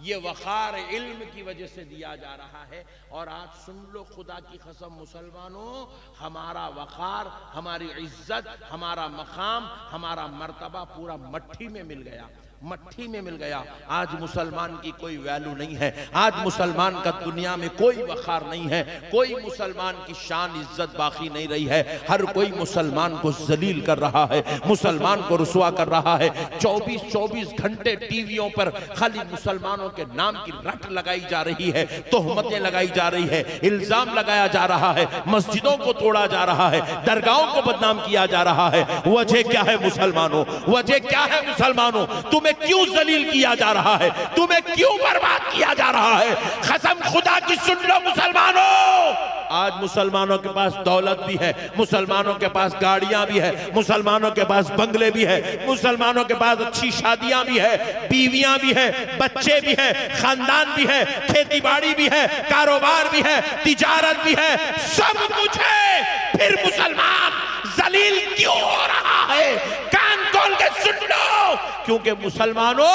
S1: ये वक़ार इल्म की वजह से दिया जा रहा है। और आज सुन लो खुदा की कसम मुसलमानों, हमारा वक़ार, हमारी इज्जत, हमारा मकाम, हमारा मर्तबा पूरा मट्ठी में मिल गया, मट्ठी में मिल गया। आज मुसलमान की कोई वैल्यू नहीं है, आज मुसलमान का दुनिया में कोई वक़ार नहीं है, कोई मुसलमान की शान इज्जत बाकी नहीं रही है। हर कोई मुसलमान को जलील कर रहा है, मुसलमान को रुसवा कर रहा है। 24-24 घंटे टीवियों पर खाली मुसलमानों के नाम की रट लगाई जा रही है, तोहमतें लगाई जा रही है, इल्जाम लगाया जा रहा है, मस्जिदों को तोड़ा जा रहा है, दरगाहों को बदनाम किया जा रहा है। वजह क्या है मुसलमानों? वजह क्या है मुसलमानों? तुम्हें क्यों जलील किया जा रहा है? तुम्हें क्यों बर्बाद किया जा रहा है? कसम खुदा की सुन लो मुसलमानों, आज मुसलमानों के पास दौलत भी है, मुसलमानों के पास गाड़ियां भी है, मुसलमानों के पास बंगले भी है, मुसलमानों के पास अच्छी शादियां भी है, बीवियां भी है, बच्चे भी है, खानदान भी है, खेती बाड़ी भी है, कारोबार भी है, तिजारत भी है, सब कुछ है, फिर मुसलमान जलील क्यों हो रहा है? कान खोल के सुन लो, क्योंकि मुसलमानों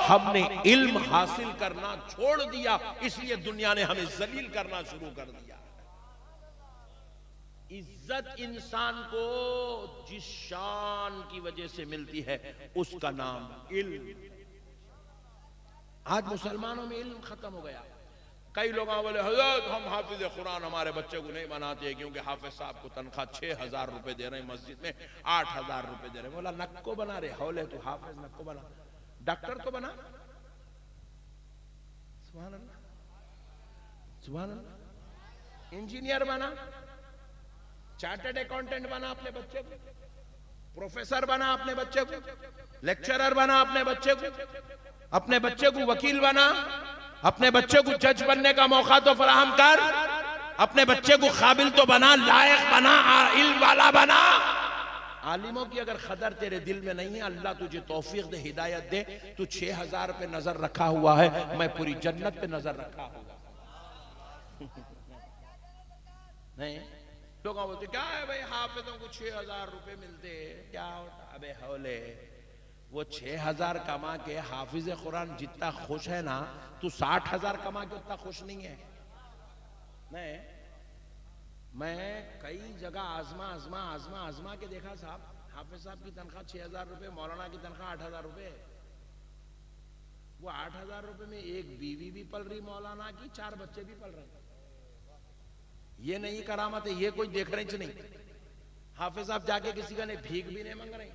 S1: हमने इल्म हासिल करना छोड़ दिया, इसलिए दुनिया ने हमें जलील करना शुरू कर दिया। इज्जत इंसान को जिस शान की वजह से मिलती है उसका नाम इल्म। आज मुसलमानों में इल्म खत्म हो गया। कई लोग बोले हजरत हम हाफिज कुरान हमारे बच्चे को नहीं बनाते क्योंकि हाफिज साहब को तनख्वाह 6,000 रुपए दे रहे हैं, मस्जिद में 8,000 रुपए दे रहे हैं। बोला नक्को बना रहे हौले, तू हाफिज नक्को बना, डॉक्टर तो बना, सुभान अल्लाह, सुभान अल्लाह, इंजीनियर बना, चार्टर्ड अकाउंटेंट बना अपने बच्चे को, प्रोफेसर बना अपने बच्चे को, लेक्चरर बना अपने बच्चे को, अपने बच्चे को वकील बना, अपने बच्चे को जज बनने का मौका तो फराहम कर, अपने बच्चे को काबिल तो बना, लायक बना, इल्म वाला बना। आलिमों की अगर कदर तेरे दिल में नहीं है, अल्लाह तुझे तौफीक दे, हिदायत दे, तू 6,000 पे नजर रखा हुआ है, मैं पूरी जन्नत पे नजर रखा हुआ। नहीं लोग बोलते क्या है भाई हाफिजों को 6,000 रुपए मिलते, क्या होता? अबे हौले, वो 6,000 कमा के हाफिज कुरान जितना खुश है ना, तू 60,000 कमा के उतना खुश नहीं है। नहीं, मैं कई जगह आजमा के देखा साहब, हाफिज साहब की तनख्वाह 6,000 रुपए, मौलाना की तनख्वाह 8,000 रुपए। वो 8,000 रुपए में एक बीवी भी पल रही मौलाना की, 4 बच्चे भी पल रहे। ये नहीं करामत है, ये कोई देख रहे नहीं। हाफिज साहब जाके किसी का नहीं भीख भी नहीं मांग रहे।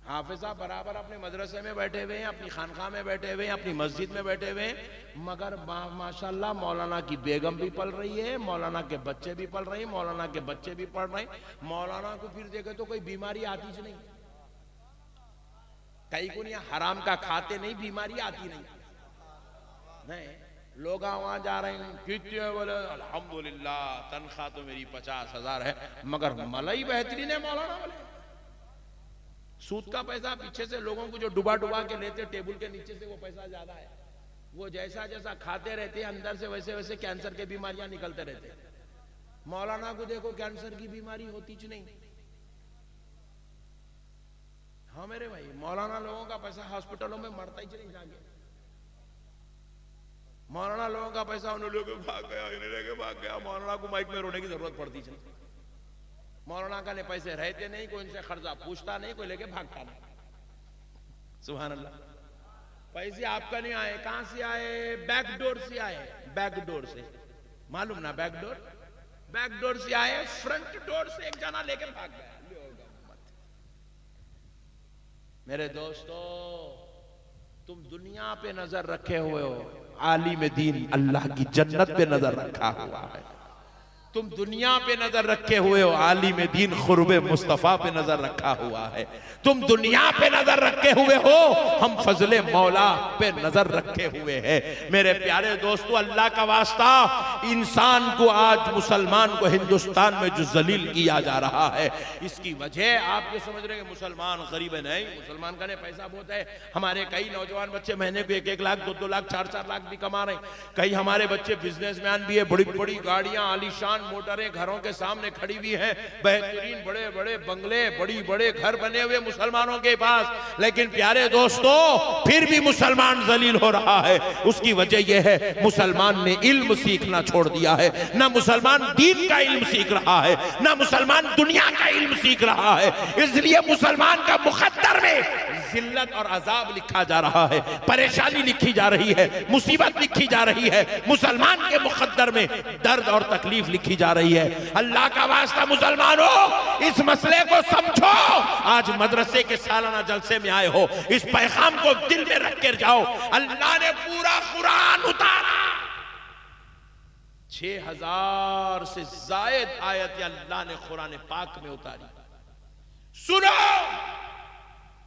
S1: हाफिज साहब बराबर अपने मदरसे में बैठे हुए हैं, अपनी खानका में बैठे हुए हैं, अपनी मस्जिद में बैठे हुए हैं, मगर माशाल्लाह मौलाना की बेगम भी पल रही है, मौलाना के बच्चे भी पल रहे हैं, मौलाना के बच्चे भी पढ़ रहे हैं। मौलाना को फिर देखे तो कोई बीमारी आती ही नहीं, कई को नहीं हराम का खाते नहीं, बीमारी आती नहीं। लोग वहां जा रहे हैं, कितने बोले अल्हम्दुलिल्लाह तनख्वाह तो मेरी 50,000 है, मगर मलाई बेहतरीन है मौलाना वाले। सूद का पैसा पीछे से लोगों को जो डुबा के लेते टेबल के नीचे से, वो पैसा ज्यादा है। वो जैसा जैसा खाते रहते हैं अंदर से वैसे वैसे कैंसर के बीमारियां निकलते रहते हैं। मौलाना को देखो कैंसर की बीमारी होती ही नहीं। हाँ मेरे भाई, मौलाना लोगों का पैसा हॉस्पिटलों में मरता ही नहीं जाके। मौलाना लोगों का पैसा उन्हें लेके भाग गया, इन्हें लेके भाग गया। मौलाना को माइक में रोने की जरूरत पड़ती थी। मौलाना का ने पैसे रहते नहीं, कोई इनसे खर्चा पूछता नहीं, कोई लेके भागता नहीं। सुभान अल्लाह। पैसे आपका नहीं आए, कहां से आए? बैकडोर से आए। बैकडोर से मालूम ना, बैकडोर, बैकडोर से आए, फ्रंट डोर से एक जना लेके भाग गया। मेरे दोस्तों, तुम दुनिया पे नजर रखे हुए हो, आलिम दीन अल्लाह की जन्नत पे नजर रखा हुआ है। तुम दुनिया पे नजर रखे हुए हो, आलिम दीन खुर्बे मुस्तफा पे नजर रखा हुआ है। तुम दुनिया पे नजर रखे हुए हो, हम फजले मौला पे नजर रखे हुए हैं। मेरे प्यारे दोस्तों, अल्लाह का वास्ता, इंसान को आज मुसलमान को हिंदुस्तान में जो जलील किया जा रहा है, इसकी वजह आप ये समझ रहे हैं मुसलमान गरीब है। नहीं, मुसलमान का ने पैसा बहुत है। हमारे कई नौजवान बच्चे महीने को 1-1 लाख 2-2 लाख 4-4 लाख भी कमा रहे हैं। कई हमारे बच्चे बिजनेसमैन भी है, बड़ी बड़ी गाड़ियां, आलीशान मोटरें घरों के सामने खड़ी हुई हैं, बेहतरीन बड़े बड़े बंगले, बड़ी बड़े घर बने हुए मुसलमानों के पास। लेकिन प्यारे दोस्तों, फिर भी मुसलमान जलील हो रहा है। उसकी वजह यह है मुसलमान ने इल्म सीखना छोड़ दिया है। ना मुसलमान दीन का इल्म सीख रहा है, ना मुसलमान दुनिया का इल्म सीख रहा है। इसलिए मुसलमान का मुकद्दर में जिल्लत और अजाब लिखा जा रहा है, परेशानी लिखी जा रही है, मुसीबत लिखी जा रही है। मुसलमान के मुकद्दर में दर्द और तकलीफ लिखी जा रही है। अल्लाह का वास्ता मुसलमानों, इस मसले को समझो। आज मदरसे के सालाना जलसे में आए हो, इस पैगाम को दिल में रख कर जाओ। अल्लाह ने पूरा कुरान उतारा, 6,000 से जायद आयत अल्लाह ने कुरान पाक में उतारी। सुनो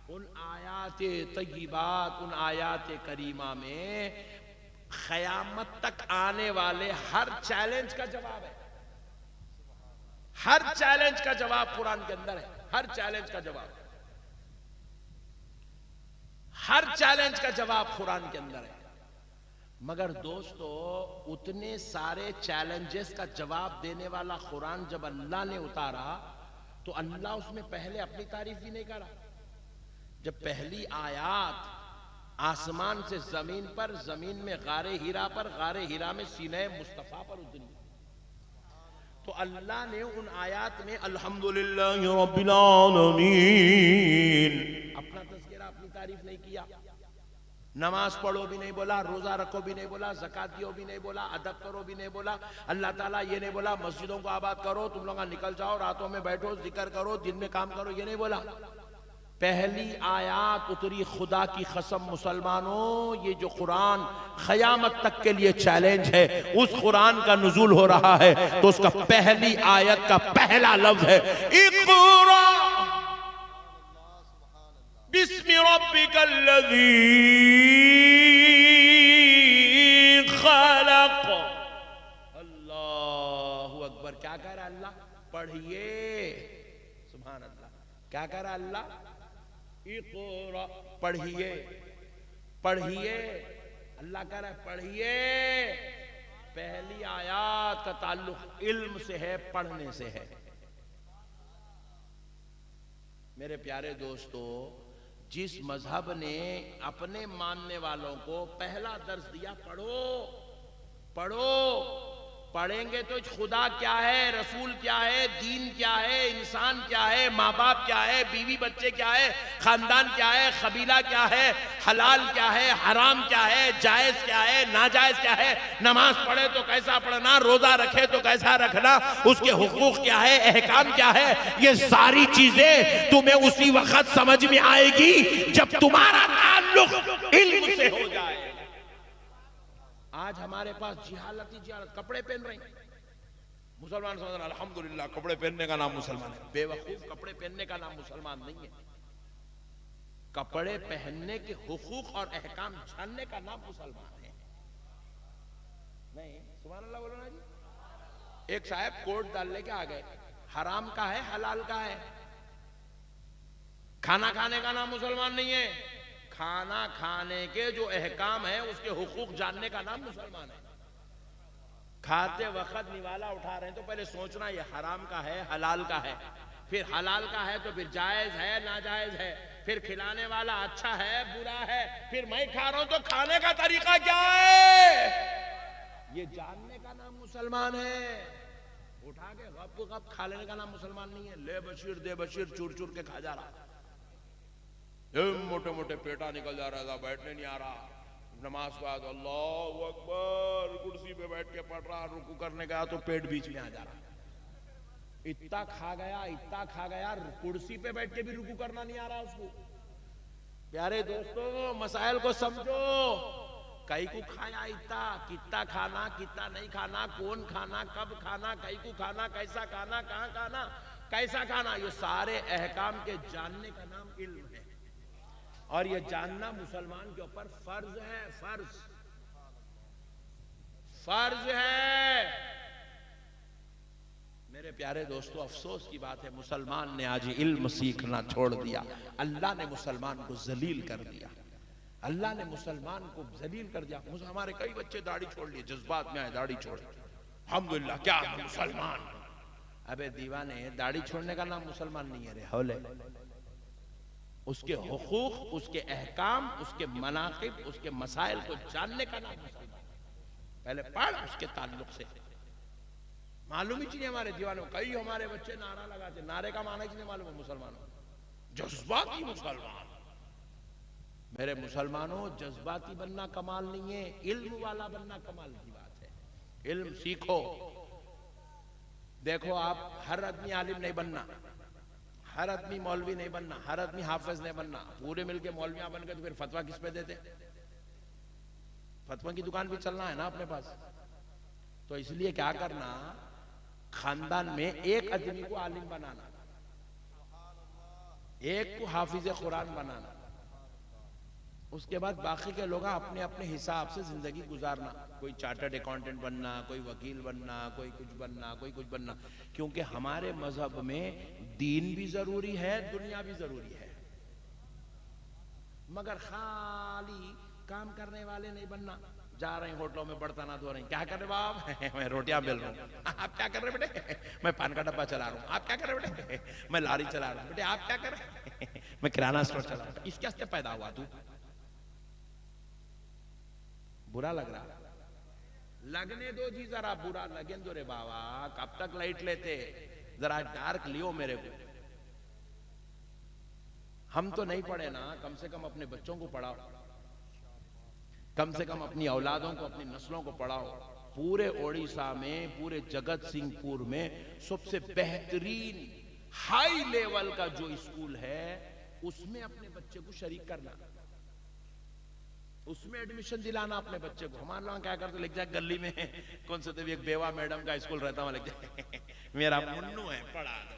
S1: उन आयाते तय्यबात, उन आयाते करीमा में क़यामत तक आने वाले हर चैलेंज का जवाब है। हर चैलेंज का जवाब कुरान के अंदर है। हर चैलेंज का जवाब, हर चैलेंज का जवाब कुरान के अंदर है। मगर दोस्तों, उतने सारे चैलेंजेस का जवाब देने वाला कुरान जब अल्लाह ने उतारा तो अल्लाह उसमें पहले अपनी तारीफ भी नहीं करा। जब पहली आयात आसमान से जमीन पर, जमीन में गारे हीरा पर, गारे हीरा में सीने मुस्तफा पर उतरी, तो अल्लाह ने उन आयात में अल्हम्दुलिल्लाहि रब्बिल आलमीन अपना तज़किरा, अपनी तारीफ नहीं किया। नमाज पढ़ो भी नहीं बोला, रोजा रखो भी नहीं बोला, ज़कात दियो भी नहीं बोला, अदब करो भी नहीं बोला। अल्लाह ताला ये नहीं बोला मस्जिदों को आबाद करो, तुम लोग निकल जाओ, रातों में बैठो, जिक्र करो, दिन में काम करो, ये नहीं बोला। पहली आयात उतरी, खुदा की कसम मुसलमानों, ये जो कुरान क़यामत तक के लिए चैलेंज है, उस कुरान का नुज़ूल हो रहा है तो उसका पहली आयत का पहला लफ्ज है इक़रा बिस्मि रब्बिकल्लज़ी खलक़। अल्लाहु अकबर। क्या कह रहा अल्लाह? पढ़िए। सुभान अल्लाह। क्या कह रहा अल्लाह? इक़रा, पढ़िए, पढ़िए। अल्लाह कह रहा है पढ़िए। पहली आयत का ताल्लुक इल्म से है, पढ़ने से है। मेरे प्यारे दोस्तों, जिस मजहब ने अपने मानने वालों को पहला दर्स दिया, पढ़ो पढ़ो, पढ़ेंगे तो खुदा क्या है, रसूल क्या है, दीन क्या है, इंसान क्या है, माँ बाप क्या है, बीवी बच्चे क्या है, खानदान क्या है, कबीला क्या है, हलाल क्या है, हराम क्या है, जायज क्या है, नाजायज क्या है, नमाज पढ़े तो कैसा पढ़ना, रोजा रखे तो कैसा रखना, उसके हुकूक क्या है, अहकाम क्या है, ये सारी चीजें तुम्हें उसी वक्त समझ में आएगी जब तुम्हारा ताल्लुक इल्म से हो जाए। आज हमारे पास जिहालती जिहालत, कपड़े पहन रहे हैं मुसलमान, समझ अल्हम्दुलिल्लाह कपड़े पहनने का नाम मुसलमान है। बेवकूफ, कपड़े पहनने का नाम मुसलमान नहीं है। कपड़े पहनने के हुकूक और अहकाम जानने का नाम मुसलमान है। नहीं, सुभान अल्लाह बोलो ना जी। एक साहब कोट डाल लेके आ गए, हराम का है, हलाल का है। खाना खाने का नाम मुसलमान नहीं है। खाना खाने के जो अहकाम है, उसके हुकूक जानने का नाम मुसलमान है। खाते वक्त निवाला उठा रहे हैं तो पहले सोचना ये हराम का है, हलाल का है, फिर हलाल का है तो फिर जायज है, नाजायज है, फिर खिलाने वाला अच्छा है, बुरा है, फिर मैं खा रहा हूं तो खाने का तरीका क्या है, ये जानने का नाम मुसलमान है। उठा के गप खा लेने का नाम मुसलमान नहीं है। ले बशीर दे बशीर, चूर चूर के खा जा रहा, मोटे मोटे पेटा निकल जा रहा था, बैठने नहीं आ रहा। नमाज के बाद अल्लाहु अकबर, कुर्सी पे बैठ के पढ़ रहा, रुकू करने गया तो पेट बीच में आ जा रहा। इतना खा गया, इतना खा गया, कुर्सी पे बैठ के भी रुकू करना नहीं आ रहा उसको। प्यारे दोस्तों, मसाइल को समझो। कई को खाया इतना, कितना खाना, कितना नहीं खाना, कौन खाना, कब खाना, कई को खाना, कैसा खाना, कहाँ खाना, कैसा खाना, ये सारे अहकाम के जानने का नाम इल्म है। और ये जानना मुसलमान के ऊपर फर्ज है, फर्ज फर्ज है। मेरे प्यारे दोस्तों, अफसोस की बात है, मुसलमान ने आज इल्म सीखना छोड़ दिया। अल्लाह ने मुसलमान को जलील कर दिया। अल्लाह ने मुसलमान को जलील कर दिया। हमारे कई बच्चे दाढ़ी छोड़ लिए, जज्बात में आए, दाढ़ी छोड़, अल्हम्दुलिल्लाह क्या मुसलमान। अबे दीवाने, दाढ़ी छोड़ने का नाम मुसलमान नहीं है रे, हौले। उसके हुकूक, उसके अहकाम, उसके मनाकिब, उसके मसाइल को जानने का नाम मुसलमान। पहले पढ़, उसके ताल्लुक से मालूम ही नहीं। हमारे दीवानों, कई हमारे बच्चे नारा लगाते, नारे का माना ही नहीं मालूम है मुसलमानों। जज्बाती मुसलमान। मेरे मुसलमानों, जज्बाती बनना कमाल नहीं है, इल्म वाला बनना कमाल की बात है। इल्म सीखो। देखो, आप हर आदमी आलिम नहीं बनना, हर आदमी मौलवी नहीं बनना, हर आदमी हाफिज नहीं बनना। पूरे मिलके मौलवियां बन गए तो फिर फतवा किस पे देते? फतवा की दुकान भी चलना है ना अपने पास। तो इसलिए क्या करना, खानदान में एक आदमी को आलिम बनाना, एक को हाफिज कुरान बनाना, उसके बाद बाकी के लोग अपने अपने हिसाब से जिंदगी गुजारना, कोई चार्टर्ड अकाउंटेंट बनना, कोई वकील बनना, कोई कुछ बनना, कोई कुछ बनना, क्योंकि हमारे मजहब में दीन भी जरूरी है, दुनिया भी जरूरी है, मगर खाली काम करने वाले नहीं बनना। जा रहे हैं होटलों में बर्तन धो रहे हैं, क्या कर रहे बाप? मैं रोटियां बेल रहा हूँ। आप क्या कर रहे बेटे? मैं पान का डब्बा चला रहा हूँ। आप क्या कर रहे बेटे? मैं लारी चला रहा हूँ। बेटे आप क्या कर रहे? मैं किराना स्टोर चला रहा हूँ। इसके वास्ते पैदा हुआ तू? बुरा लग रहा? लगने दो जी, जरा बुरा लगे दो रे बाबा। कब तक लाइट लेते? जरा डार्क लियो मेरे को। हम तो नहीं पढ़े ना, कम से कम अपने बच्चों को पढ़ाओ, कम से कम अपनी औलादों को, अपनी नस्लों को पढ़ाओ। पूरे ओडिशा में, पूरे जगत सिंहपुर में सबसे बेहतरीन हाई लेवल का जो स्कूल है, उसमें अपने बच्चे को शरीक करना, उसमें एडमिशन दिलाना अपने बच्चे को। हमारे लोग क्या करते, लिख जाए गली में कौन से देवी एक बेवा मैडम का स्कूल रहता, वहां लिख जाए मेरा मुन्नू है, पढ़ा दो।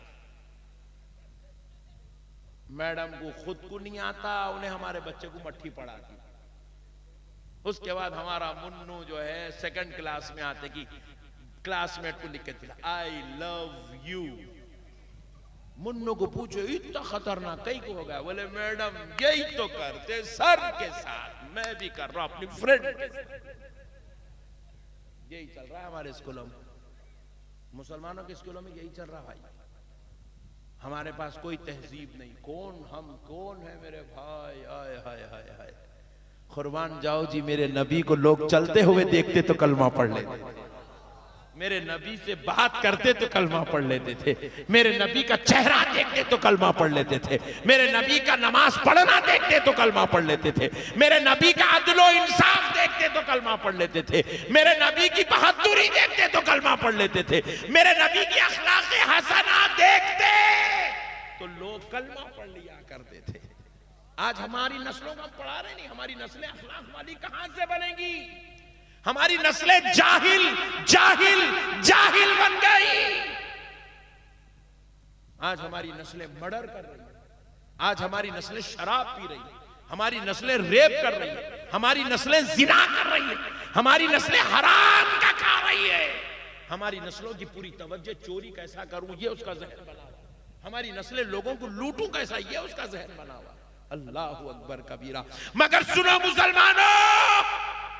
S1: मैडम को खुद को नहीं आता, उन्हें हमारे बच्चे को मट्ठी पढ़ाती। उसके बाद हमारा मुन्नू जो है सेकंड क्लास में आते कि क्लासमेट को लिख के दिला आई लव यू। मुन्नू को पूछो इतना खतरनाक कहीं को हो गया? बोले मैडम यही तो करते सर के साथ, मैं भी कर रहा हूं अपनी फ्रेंड के साथ। यही चल रहा है हमारे स्कूलों में, मुसलमानों के स्कूलों में यही चल रहा भाई। हमारे पास कोई तहजीब नहीं। कौन हम, कौन है मेरे भाई? हाय हाय हाय हाय। कुर्बान जाओ जी, मेरे नबी को लोग चलते हुए देखते तो कलमा पढ़ लेते, मेरे नबी से बात करते तो कलमा पढ़ लेते थे, मेरे नबी का चेहरा देखते तो कलमा पढ़ लेते थे, मेरे नबी का नमाज पढ़ना देखते तो कलमा पढ़ लेते थे, मेरे नबी का अदलो इंसाफ देखते तो कलमा पढ़ लेते थे, मेरे नबी की बहादुरी देखते तो कलमा पढ़ लेते थे, मेरे नबी की अखलाक हसना देखते तो लोग कलमा पढ़ लिया करते थे। आज हमारी नस्लों को हम पढ़ा रहे नहीं, हमारी नस्लें अखलाक वाली कहां से बनेंगी? हमारी नस्लें जाहिल जाहिल जाहिल बन गई। आज हमारी नस्लें मर्डर कर रही है, आज हमारी नस्लें शराब पी रही है, हमारी नस्लें रेप कर रही है, हमारी नस्लें जिना कर रही है, हमारी नस्लें हराम का खा रही है। हमारी नस्लों की पूरी तवज्जो चोरी कैसा करूं ये उसका जहन बना हुआ, हमारी नस्लें लोगों को लूटूं कैसा ये उसका जहन बना हुआ। अल्लाहु अकबर कबीरा। मगर सुनो मुसलमानों,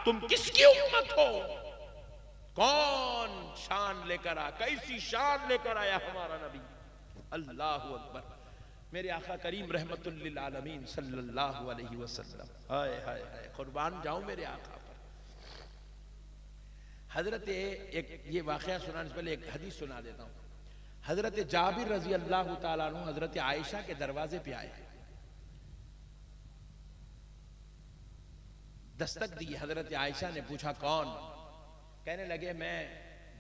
S1: तुम किसकी उम्मत हो? कौन शान लेकर आया, कैसी शान लेकर आया हमारा नबी? अल्लाहु अकबर। मेरे आका करीम रहमतुल लिल आलमीन सल्लल्लाहु अलैहि वसल्लम, हाय हाय हाय, कुर्बान जाऊं मेरे आका पर। हजरत एक ये वाकया सुनाने से पहले एक हदीस सुना देता हूं। हजरत जाबिर रजी अल्लाह तआला अन्हु हजरत आयशा के दरवाजे पे आए, दस्तक दी। हजरत आयशा ने पूछा कौन? कहने लगे मैं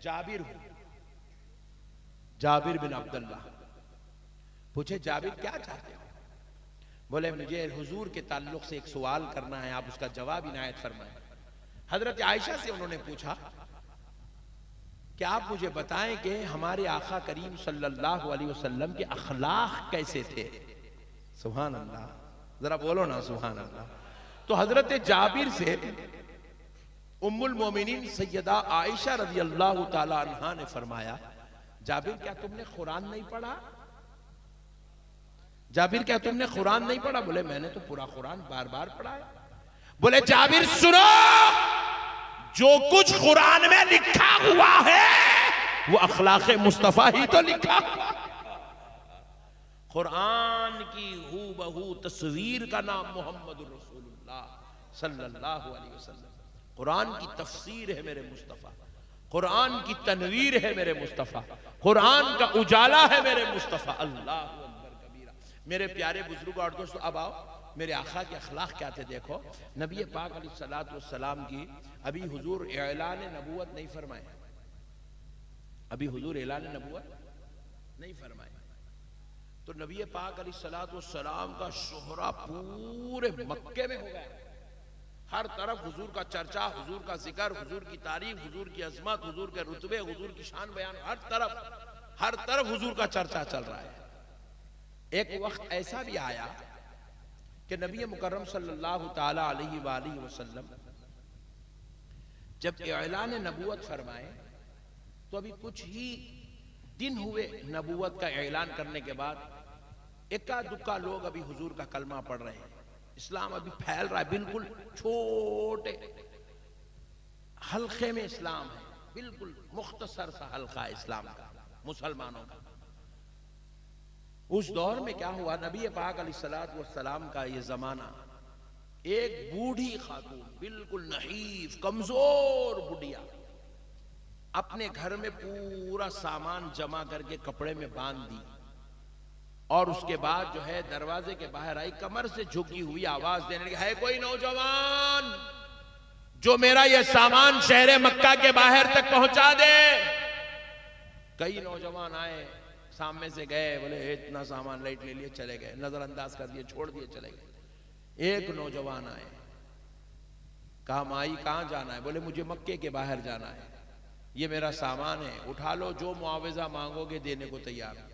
S1: जाबिर हूं, जाबिर बिन अब्दुल्लाह। पूछे जाबिर क्या चाहते हो? बोले मुझे हुजूर के ताल्लुक से एक सवाल करना है, आप उसका जवाब इनायत फरमाएं। हजरत आयशा से उन्होंने पूछा कि आप मुझे बताएं कि हमारे आका करीम सल्लल्लाहु अलैहि वसल्लम के अखलाक कैसे थे? सुभान अल्लाह, जरा बोलो ना सुभान अल्लाह। तो हजरत जाबिर से उम्मुल मोमिनीन सैयदा आयशा रज़ी अल्लाह ताला अन्हा ने फरमाया, जाबिर क्या तुमने कुरान नहीं पढ़ा? जाबिर क्या तुमने कुरान नहीं पढ़ा? बोले मैंने तो पूरा कुरान बार बार पढ़ा है। बोले जाबिर सुनो, जो कुछ कुरान में लिखा हुआ है वो अखलाक मुस्तफा ही तो लिखा हुआ। कुरान की हूबहू तस्वीर का नाम मोहम्मद रसूलुल्लाह सल्लल्लाहु अलैहि वसल्लम। कुरान की तफसीर है मेरे मुस्तफा, कुरान की तनवीर है मेरे मुस्तफा, कुरान का उजाला है मेरे मुस्तफा। अल्लाह अकबर कबीरा। मेरे प्यारे बुजुर्गों और दोस्तों, अब आओ मेरे आका के अखलाक क्या थे देखो। नबी पाक अलैहिस्सलातु वस्सलाम की अभी हुजूर ऐलान नबूवत नहीं फरमाए, अभी हुजूर ऐलान नबूवत नहीं फरमाए। तो नबी पाक अलैहिस्सलातु वस्सलाम का शोहरा पूरे मक्के में हो गया। हर तरफ हुजूर का चर्चा, हुजूर का जिक्र, हुजूर की तारीफ, हुजूर की अजमत, हुजूर के रुतबे, हुजूर की शान बयान, हर तरफ हुजूर का चर्चा चल रहा है। एक वक्त ऐसा भी आया कि नबी मुकर्रम सल्लल्लाहु ताला अलैहि वसल्लम जब ऐलान नबूवत फरमाए तो अभी कुछ ही दिन हुए नबूवत का ऐलान करने के बाद, इक्का दुक्का लोग अभी हुजूर का कलमा पढ़ रहे हैं। इस्लाम अभी फैल रहा है, बिल्कुल छोटे हल्के में इस्लाम है, बिल्कुल मुख्तसर सा हल्का है इस्लाम का, मुसलमानों का। उस दौर में क्या हुआ, नबी पाक अलैहिस्सलातु वस्सलाम का ये जमाना, एक बूढ़ी खातून, बिल्कुल नहीफ कमजोर बुढ़िया, अपने घर में पूरा सामान जमा करके कपड़े में बांध दी और उसके बाद जो है दरवाजे के बाहर आई, कमर से झुकी हुई आवाज देने लगी, है कोई नौजवान जो मेरा यह सामान शहर मक्का के बाहर तक पहुंचा दे। कई नौजवान आए, सामने से गए, बोले इतना सामान लाइट ले लिए, चले गए, नजरअंदाज कर दिए, छोड़ दिए, चले गए। एक नौजवान आए, कहा माई कहां जाना है? बोले मुझे मक्के के बाहर जाना है, ये मेरा सामान है, उठा लो, जो मुआवजा मांगोगे देने को तैयार हूं।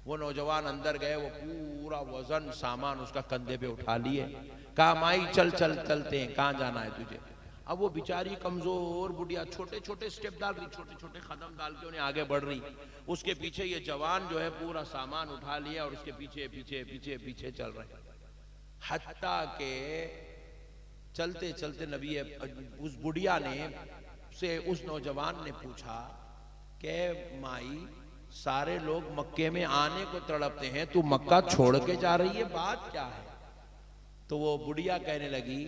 S1: वो नौजवान अंदर गए, वो पूरा वजन सामान उसका कंधे पे उठा लिए, कहा माई चल चल चलते हैं, कहां जाना है तुझे? अब वो बेचारी कमजोर बुढ़िया छोटे छोटे स्टेप डाल रही, छोटे छोटे कदम डाल के उन्हें आगे बढ़ रही, उसके पीछे ये जवान जो है पूरा सामान उठा लिया और उसके पीछे पीछे पीछे पीछे चल रहे। हत्ता के चलते चलते नबी उस बुढ़िया ने से उस नौजवान ने पूछा कि माई सारे लोग मक्के में आने को तड़पते हैं, तू मक्का छोड़ के जा रही है, बात क्या है? तो वो बुढ़िया कहने लगी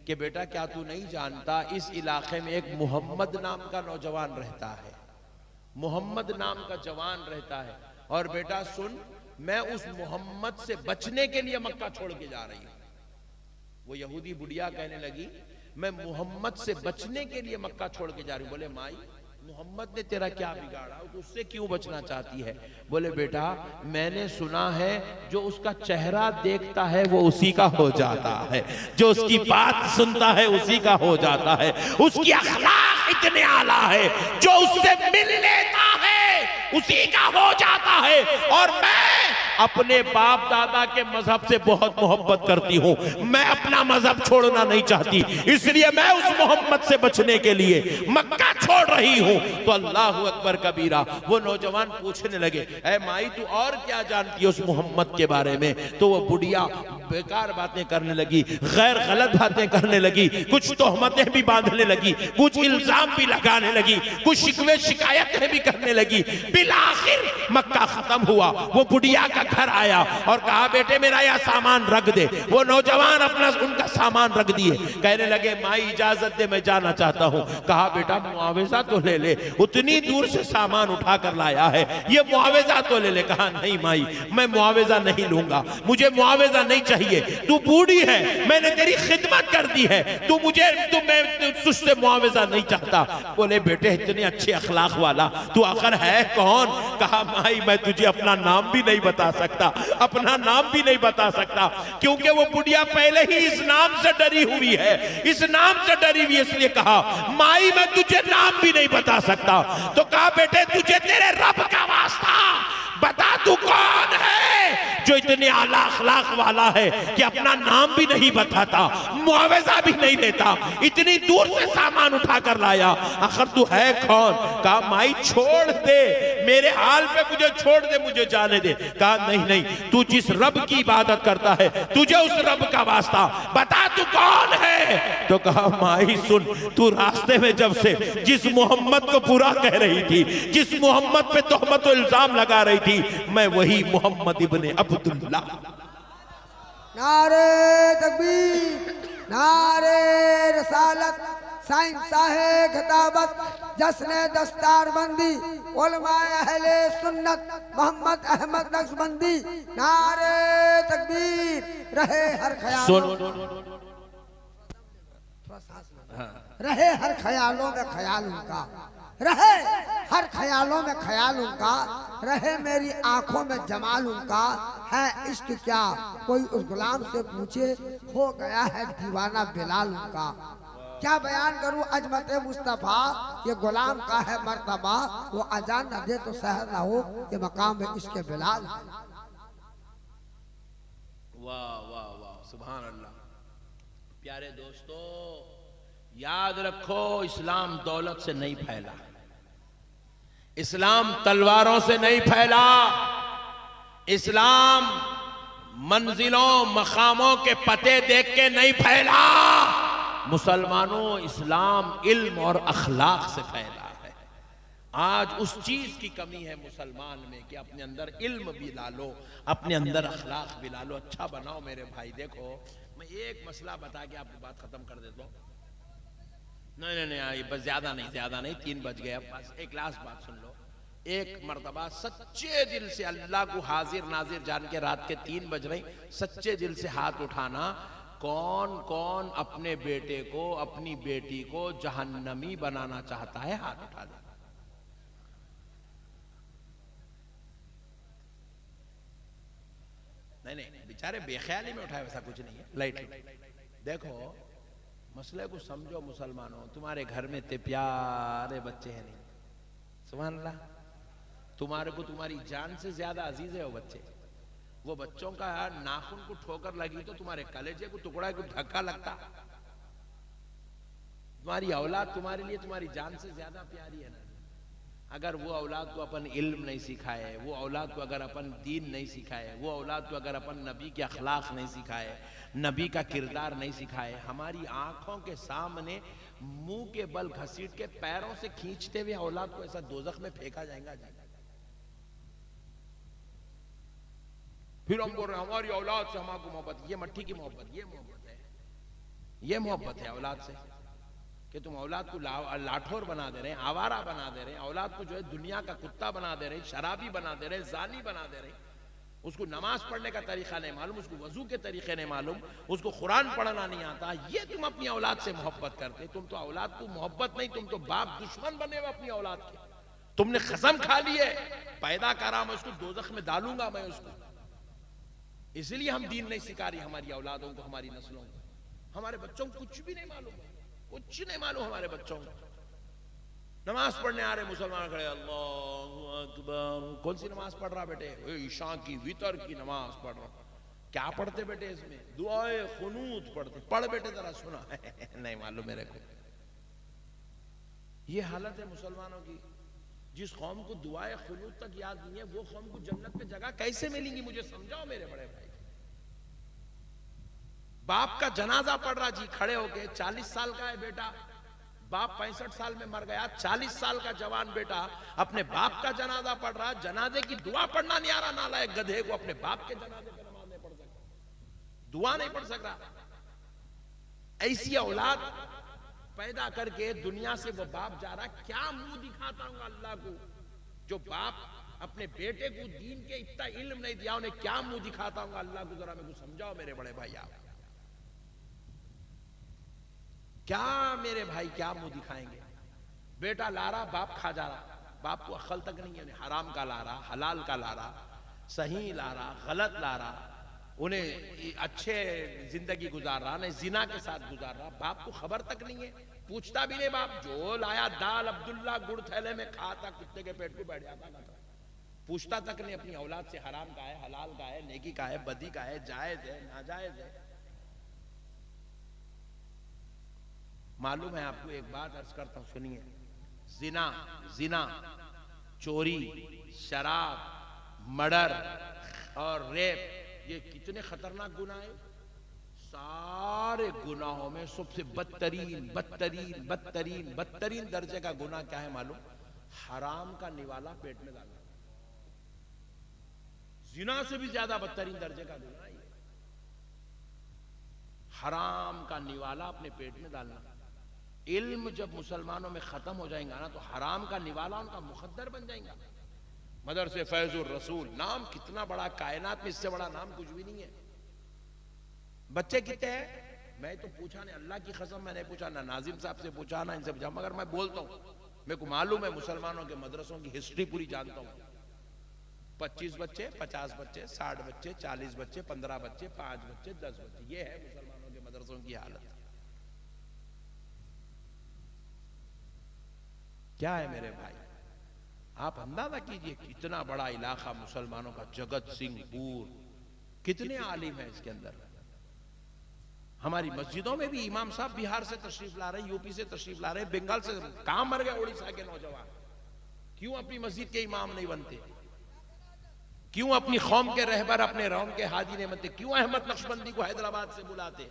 S1: कि बेटा क्या तू नहीं जानता, इस इलाके में एक मोहम्मद नाम का नौजवान रहता है, मोहम्मद नाम का जवान रहता है, और बेटा सुन, मैं उस मोहम्मद से बचने के लिए मक्का छोड़ के जा रही हूं। वो यहूदी बुढ़िया कहने लगी मैं मोहम्मद से बचने के लिए मक्का छोड़ के जा रही हूं। बोले माई मोहम्मद ने तेरा क्या बिगाड़ा, तो उससे क्यों बचना चाहती है? बोले बेटा मैंने सुना है जो उसका चेहरा देखता है वो उसी का हो जाता है, जो उसकी बात सुनता है उसी का हो जाता है, उसकी अखलाक इतने आला है, जो उससे मिल लेता है उसी का हो जाता है। और मैं अपने बाप दादा के मजहब से बहुत मोहब्बत करती हूं, मैं अपना मजहब छोड़ना नहीं चाहती, इसलिए मैं उस मोहम्मद से बचने के लिए मक्का छोड़ रही हूं। तो अल्लाह अकबर कबीरा। वो नौजवान पूछने लगे, ऐ माई तू और क्या जानती है उस मोहम्मद के बारे में? तो वो बुढ़िया बेकार बातें करने लगी, गैर गलत बातें करने लगी, कुछ तोहमतें भी बांधने लगी, कुछ इल्जाम भी लगाने लगी, कुछ शिकवे शिकायतें भी करने लगी। बिलाखिर मक्का खत्म हुआ, वो बुढ़िया का घर आया और कहा बेटे मेरा यह सामान रख दे। वो नौजवान अपना उनका सामान रख दिए, कहने लगे माई इजाजत दे मैं जाना चाहता हूं। कहा बेटा मुआवजा तो ले ले, उतनी दूर से सामान उठा कर लाया है, ये मुआवजा तो ले ले। कहा नहीं माई मैं मुआवजा नहीं लूंगा, मुझे मुआवजा नहीं चाहिए, तू बूढ़ी है, मैंने तेरी खिदमत कर दी है, तू मुझे मैं तुझसे मुआवजा नहीं चाहता। बोले बेटे इतने अच्छे अखलाक वाला तू आखिर है कौन? कहा माई मैं तुझे अपना नाम भी नहीं बता सकता, अपना नाम भी नहीं बता सकता, क्योंकि वो बुढ़िया पहले ही इस नाम से डरी हुई है, इस नाम से डरी हुई, इसलिए कहा माई मैं तुझे नाम भी नहीं बता सकता। तो कहा बेटे तुझे तेरे रब का वास्ता बता तू कौन है जो इतने आला अखलाक वाला है कि अपना नाम भी नहीं बताता, मुआवजा भी नहीं देता, इतनी दूर से सामान उठा कर लाया, आखिर तू है कौन? कहा माई छोड़ दे, मेरे हाल पे मुझे छोड़ दे, मुझे जाने दे। कहा नहीं नहीं तू जिस रब की इबादत करता है तुझे उस रब का वास्ता बता तू कौन है? तो कहा माई सुन, तू रास्ते में जब से जिस मोहम्मद को बुरा कह रही थी, जिस मोहम्मद पे तोहमत इल्जाम लगा रही थी, मैं वही मोहम्मद इब्ने अब्दुल्लाह।
S3: नारे तकबीर, नारे रसालत, साइंस साहे खिताबत, जश्न दस्तारबंदी, उलमाए अहले सुन्नत मोहम्मद अहमद नक्शबंदी। नारे तकबीर, रहे हर ख्याल रहे हर ख्यालों में ख्याल उनका, रहे हर ख्यालों में ख्याल उनका, रहे मेरी आंखों में जमाल उनका। है इश्क क्या कोई उस गुलाम से पूछे, हो गया है दीवाना बिलाल उनका। क्या बयान करूं अजमत मुस्तफा, ये गुलाम का है मर्तबा, वो अजान न दे तो सहर न हो, ये मकाम है इश्क बिलाल।
S1: वाह वाह वाह सुभान अल्लाह। प्यारे दोस्तों, याद रखो, इस्लाम दौलत से नहीं फैला, इस्लाम तलवारों से नहीं फैला, इस्लाम मंजिलों मकामों के पते देख के नहीं फैला। मुसलमानों, इस्लाम इल्म और अखलाक से फैला है। आज उस चीज की कमी है मुसलमान में कि अपने अंदर इल्म भी ला लो, अपने अंदर अखलाक भी ला लो, अच्छा बनाओ। मेरे भाई देखो, मैं एक मसला बता के आपकी बात खत्म कर देता हूँ। नहीं, बस ज्यादा नहीं, 3 बज गए। अब बस एक लास्ट बात सुन लो। एक मर्तबा सच्चे दिल से अल्लाह को हाजिर नाजिर जान के, रात के 3 बज रहे, सच्चे दिल से हाथ उठाना। कौन कौन अपने बेटे को, अपनी बेटी को जहन्नमी बनाना चाहता है? हाथ उठा दे। नहीं, बेचारे बेख्याली में उठाए, वैसा कुछ नहीं है। लाइट देखो, मसले को समझो मुसलमानों। तुम्हारे घर में इतने प्यारे बच्चे हैं नहीं, सुभान अल्लाह। तुम्हारे को तुम्हारी जान से ज्यादा अजीज है वो बच्चे। वो बच्चों का नाखून को ठोकर लगी तो तुम्हारे कलेजे को टुकड़ा को धक्का लगता। तुम्हारी औलाद तुम्हारे लिए तुम्हारी जान से ज्यादा प्यारी है ना। अगर वो औलाद को अपन इल्म नहीं सिखाए, वो औलाद को अगर अपन दीन नहीं सिखाए, वो औलाद को अगर अपन नबी के अखलाक नहीं सिखाए, नबी का किरदार नहीं सिखाए, हमारी आंखों के सामने मुंह के बल घसीट के पैरों से खींचते हुए औलाद को ऐसा दोजख में फेंका जाएगा जी। फिर हम बोल रहे हैं हमारी औलाद से हमारे मोहब्बत। ये मट्टी की मोहब्बत, ये मोहब्बत है, ये मोहब्बत है औलाद से कि तुम औलाद को लाठौर बना दे रहे हैं, आवारा बना दे रहे हैं, औलाद को जो है दुनिया का कुत्ता बना दे रहे हैं, शराबी बना दे रहे हैं, जानी बना दे रहे हैं। उसको नमाज पढ़ने का तरीका नहीं मालूम, उसको वजू के तरीके नहीं मालूम, उसको कुरान पढ़ना नहीं आता। ये तुम अपनी औलाद से मोहब्बत करते। तुम तो औलाद को मोहब्बत नहीं, तुम तो बाप दुश्मन बने हुए अपनी औलाद के। तुमने कसम खा ली है, पैदा करा मैं उसको दोजख में डालूंगा मैं उसको। इसलिए हम दीन नहीं सिखा रही हमारी औलादों को, हमारी नस्लों को। हमारे बच्चों को कुछ भी नहीं मालूम, कुछ नहीं मालूम हमारे बच्चों को। नमाज पढ़ने आ रहे मुसलमान खड़े, अल्लाहु अकबर। कौन सी नमाज पढ़ रहा बेटे? ईशा की, वितर की नमाज पढ़ रहा। क्या पढ़ते बेटे इसमें? दुआए खुनूत पढ़ते। पढ़ बेटे जरा सुना। नहीं मालूम मेरे को। ये हालत है मुसलमानों की। जिस कौम को दुआए खुनूत तक याद नहीं है, वो कौम को जन्नत में जगह कैसे मिलेंगी? मुझे समझाओ मेरे बड़े भाई। बाप का जनाजा पढ़ रहा जी खड़े होके, 40 साल का है बेटा, बाप 65 साल में मर गया, 40 साल का जवान बेटा अपने बाप का जनाजा पढ़ रहा। जनाजे की दुआ पढ़ना नहीं आ रहा नालायक गधे को। अपने बाप के जनाजे पर नमाज नहीं पढ़ सकता, दुआ नहीं पढ़ सकता। ऐसी औलाद पैदा करके दुनिया से वो बाप जा रहा। क्या मुंह दिखाता हूं अल्लाह को? जो बाप अपने बेटे को दीन के इतना इल्म नहीं दिया, उन्हें क्या मुंह दिखाता हूं अल्लाह को? जरा मेरे को समझाओ मेरे बड़े भाई। आप क्या मेरे भाई क्या मुंह दिखाएंगे? बेटा ला रहा, बाप खा जा रहा। बाप को अक्ल तक नहीं है, हराम का ला रहा, हलाल का ला रहा, सही ला रहा, गलत ला रहा। उन्हें अच्छे जिंदगी गुजार रहा, नहीं जिना के साथ गुजार रहा। बाप को खबर तक नहीं है, पूछता भी नहीं बाप। जो लाया दाल अब्दुल्ला गुड़ थैले में खाता, कुत्ते के पेट को बैठ जाता था। पूछता तक नहीं अपनी औलाद से हराम का है, हलाल का है, नेकी का है, बदी का है, जायज है, नाजायज है। मालूम है आपको, एक बात अर्ज करता हूं सुनिए। जिना, चोरी, शराब, मर्डर और रेप, ये कितने खतरनाक गुनाह है। सारे गुनाहों में सबसे बदतरीन दर्जे का गुनाह क्या है मालूम? हराम का निवाला पेट में डालना। जिना से भी ज्यादा बदतरीन दर्जे का गुनाह है हराम का निवाला अपने पेट में डालना। इल्म जब मुसलमानों में खत्म हो जाएगा ना, तो हराम का निवाला उनका मुकद्दर बन जाएगा। मदरसे फैजुर रसूल नाम कितना बड़ा, कायनात में इससे बड़ा नाम कुछ भी नहीं है। बच्चे कितने हैं? मैं तो पूछा नहीं, अल्लाह की कसम मैं नहीं पूछा, ना नाजिम साहब से पूछा, ना इनसे पूछा। मगर मैं बोलता हूँ, मेरे को मालूम है मुसलमानों के मदरसों की हिस्ट्री पूरी जानता हूँ। 25 बच्चे, 50 बच्चे, 60 बच्चे, 40 बच्चे, 15 बच्चे, 5 बच्चे, 10 बच्चे, ये है मुसलमानों के मदरसों की हालत। क्या है मेरे भाई? आप अंदाजा कीजिए कितना बड़ा इलाका मुसलमानों का, जगत सिंहपुर, कितने आलिम है इसके अंदर। हमारी मस्जिदों में भी इमाम साहब बिहार से तशरीफ ला रहे हैं, यूपी से तशरीफ ला रहे हैं, बंगाल से। कहां मर गए उड़ीसा के नौजवान? क्यों अपनी मस्जिद के इमाम नहीं बनते? क्यों अपनी कौम के रहबर अपने रौम के हाजी नहीं बनते? क्यों अहमद नक्शबंदी को हैदराबाद से बुलाते?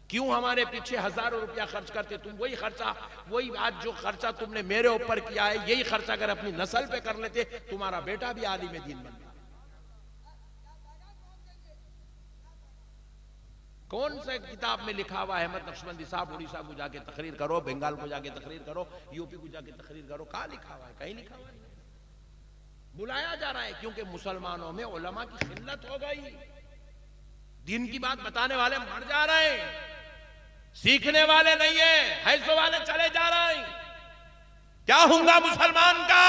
S1: क्यों हमारे पीछे हजारों रुपया खर्च करते? तुम वही खर्चा, वही आज जो खर्चा तुमने मेरे ऊपर किया है, यही खर्चा अगर अपनी नस्ल पे कर लेते, तुम्हारा बेटा भी आलिम दीन बनता। कौन सा किताब में लिखा हुआ अहमद नक्शबंदी साहब उड़ीसा को जाके तकरीर करो, बंगाल को जाके तकरीर करो, यूपी को जाके तकरीर करो? कहां लिखा हुआ है? कहीं लिखा हुआ नहीं। बुलाया जा रहा है क्योंकि मुसलमानों में उलमा की किल्लत हो गई। दीन की बात बताने वाले मर जा रहे हैं, सीखने वाले नहीं है, हैसो वाले चले जा रहे हैं। क्या होगा मुसलमान का?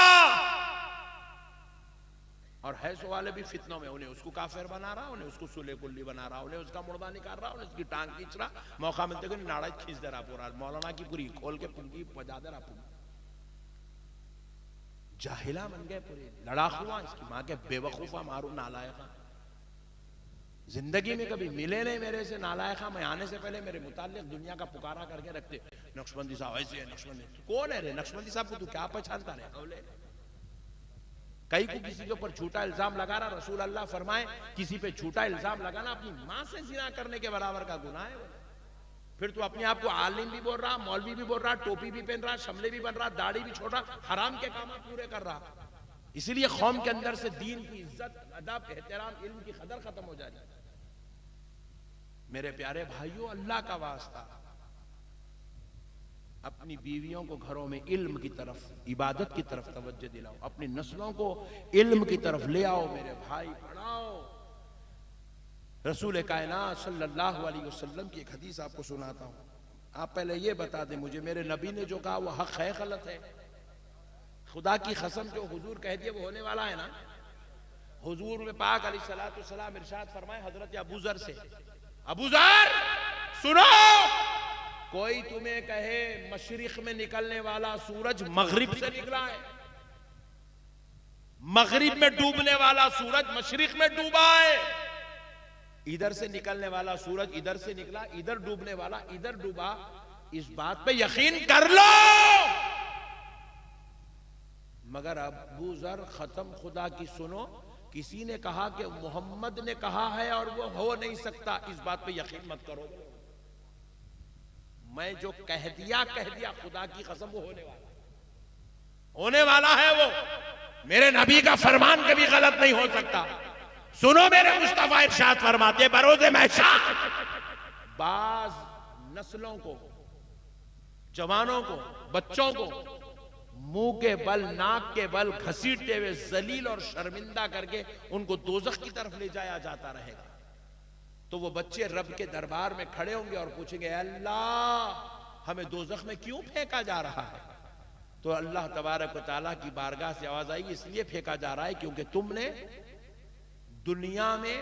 S1: और हैसो वाले भी फितनों में, उन्हें उसको काफिर बना रहा, उन्हें उसको सुले कुल्ली बना रहा, उन्हें उसका मुर्दा निकाल रहा, उन्हें उसकी टांग खींच रहा, मौका मिलते को नाड़ा खींच दे रहा पूरा, मौलाना की पूरी खोल के पुंगी बजा दे रहा पुंगी। जाहिला बन गए पूरे, लड़ाकुआ, इसकी मां के बेवकूफा मारू नालायका। जिंदगी में कभी मिले नहीं मेरे से नालायका। मैं आने से पहले मेरे मुताल्लिक दुनिया का पुकारा करके रखते, नक्शबंदी साहब ऐसे है, नक्शबंदी कौन है रे? नक्शबंदी साहब को तू क्या पहचानता रे? कई को किसी के ऊपर झूठा इल्जाम लगा रहा, रसूल अल्लाह फरमाए किसी पे झूठा इल्जाम लगाना अपनी मां से जिना करने के बराबर का गुनाह है। फिर तू अपने आप को आलिम भी बोल रहा, मौलवी भी बोल रहा, टोपी भी पहन रहा, शमले भी बन रहा, दाढ़ी भी छोड़ रहा, हराम के काम पूरे कर रहा। इसीलिए कौम के अंदर से दीन की इज्जत, अदब, एहतराम, इल्म की कदर खत्म हो जाती। मेरे प्यारे भाइयों, अल्लाह का वास्ता, अपनी बीवियों को घरों में इल्म की तरफ, इबादत की तरफ तवज्जो दिलाओ, अपनी नस्लों को इल्म की तरफ ले आओ मेरे भाई, पढ़ाओ। रसूल कायनात सल्लल्लाहु अलैहि वसल्लम की एक हदीस आपको सुनाता हूं। आप पहले ये बता दें मुझे, मेरे नबी ने जो कहा वो हक है गलत है? खुदा की कसम जो हुजूर कह दिए वो होने वाला है ना? हुजूर में पाक अलैहिस्सलातु वस्सलाम इरशाद फरमाए हजरत अबू जर से, अबू जर सुनो, कोई तुम्हें कहे मशरिक में निकलने वाला सूरज मगरिब से निकला है, मगरिब में डूबने वाला सूरज मशरिक में डूबा है, इधर से निकलने वाला सूरज इधर से निकला, इधर डूबने वाला इधर डूबा, इस बात पे यकीन कर लो। मगर अबू जर खत्म खुदा की सुनो, किसी ने कहा कि मोहम्मद ने कहा है और वो हो नहीं सकता, इस बात पे यकीन मत करो। मैं जो कह दिया खुदा की कसम वो होने वाला है। वो मेरे नबी का फरमान कभी गलत नहीं हो सकता। सुनो मेरे मुस्तफा इरशाद फरमाते बरोज़े महशर, बाज नस्लों को, जवानों को, बच्चों को मुंह के बल, नाक के बल घसीटते हुए जलील और शर्मिंदा करके उनको दोजख की तरफ ले जाया जाता रहेगा। तो वो बच्चे रब के दरबार में खड़े होंगे और पूछेंगे, अल्लाह हमें दोजख में क्यों फेंका जा रहा है? तो अल्लाह तबारक व तआला की बारगाह से आवाज आई, इसलिए फेंका जा रहा है क्योंकि तुमने दुनिया में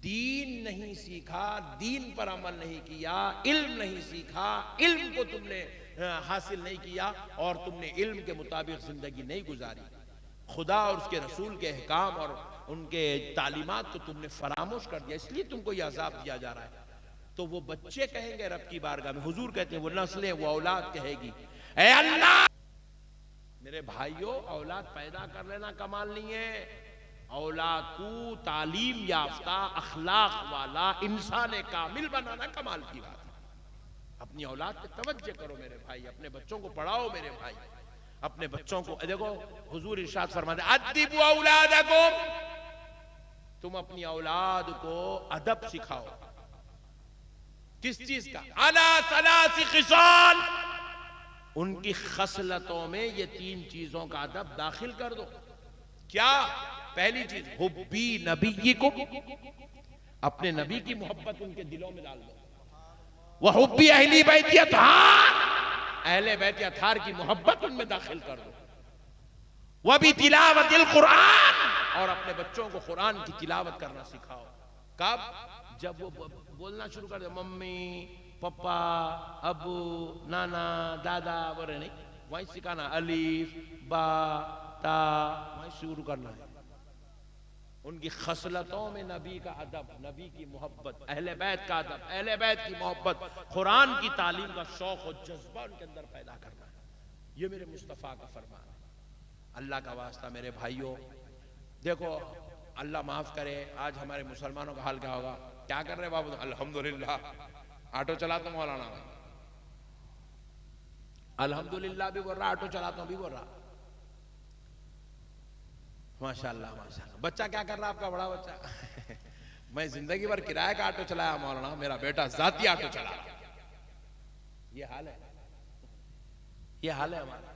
S1: दीन नहीं सीखा, दीन पर अमल नहीं किया, इल्म नहीं सीखा, इल्म को तुमने हासिल नहीं किया और तुमने इल्म के मुताबिक जिंदगी नहीं गुजारी। खुदा और उसके रसूल के अहकाम और उनके तालीमात को तुमने फरामोश कर दिया, इसलिए तुमको यह अजाब दिया जा रहा है। तो वो बच्चे कहेंगे रब की बारगाह में, हुजूर कहते हैं वो नस्लें, वो औलाद कहेगी, ऐ अल्लाह। मेरे भाइयों, औलाद पैदा कर लेना कमाल नहीं है, औलाद को तालीम याफ्ता, अखलाक वाला इंसान कामिल बनाना कमाल की बात है। अपनी औलाद पे तवज्जो करो मेरे भाई, अपने बच्चों को पढ़ाओ मेरे भाई, अपने बच्चों को देखो हुजूर इरशाद फरमाते अद्दिबू औलादकुम, तुम अपनी औलाद को अदब सिखाओ। किस चीज का? अला सलासी खिसाल, उनकी खसलतों में ये 3 चीजों का अदब दाखिल कर दो। क्या? पहली चीज हुब्बी नबी को, अपने नबी की मोहब्बत उनके दिलों में डाल दो। वह हुब्बी अहली बैत अतहार, अहले बैत अतहार की मोहब्बत उनमें दाखिल कर दो। वह भी तिलावतिल कुरान, और अपने बच्चों को कुरान की तिलावत करना सिखाओ। कब? जब वो बोलना शुरू कर दे, मम्मी, पापा, अबू, नाना, दादा, बोले नहीं, वही सिखाना, अलीफ, बा, ता, वही शुरू करना है। उनकी खसलतों में नबी का अदब, नबी की मोहब्बत, अहले बैत का अदब, अहले बैत की मोहब्बत, कुरान की तालीम का शौक और जज्बा उनके अंदर पैदा करना, ये मेरे मुस्तफ़ा का फरमान है। अल्लाह का वास्ता मेरे भाइयों, देखो अल्लाह माफ करे, आज हमारे मुसलमानों का हाल क्या होगा? क्या कर रहे हैं बाबू? अल्हम्दुलिल्लाह ऑटो चलाता हूं मौलाना, अल्हम्दुलिल्लाह भी बोल रहा, ऑटो चलाता हूं भी बोल रहा। माशाल्लाह माशाल्लाह। बच्चा क्या कर रहा है आपका? बड़ा बच्चा मैं जिंदगी भर किराए का ऑटो चलाया मौलाना, मेरा बेटा जाती ऑटो चला। ये हाल है, ये हाल है हमारा।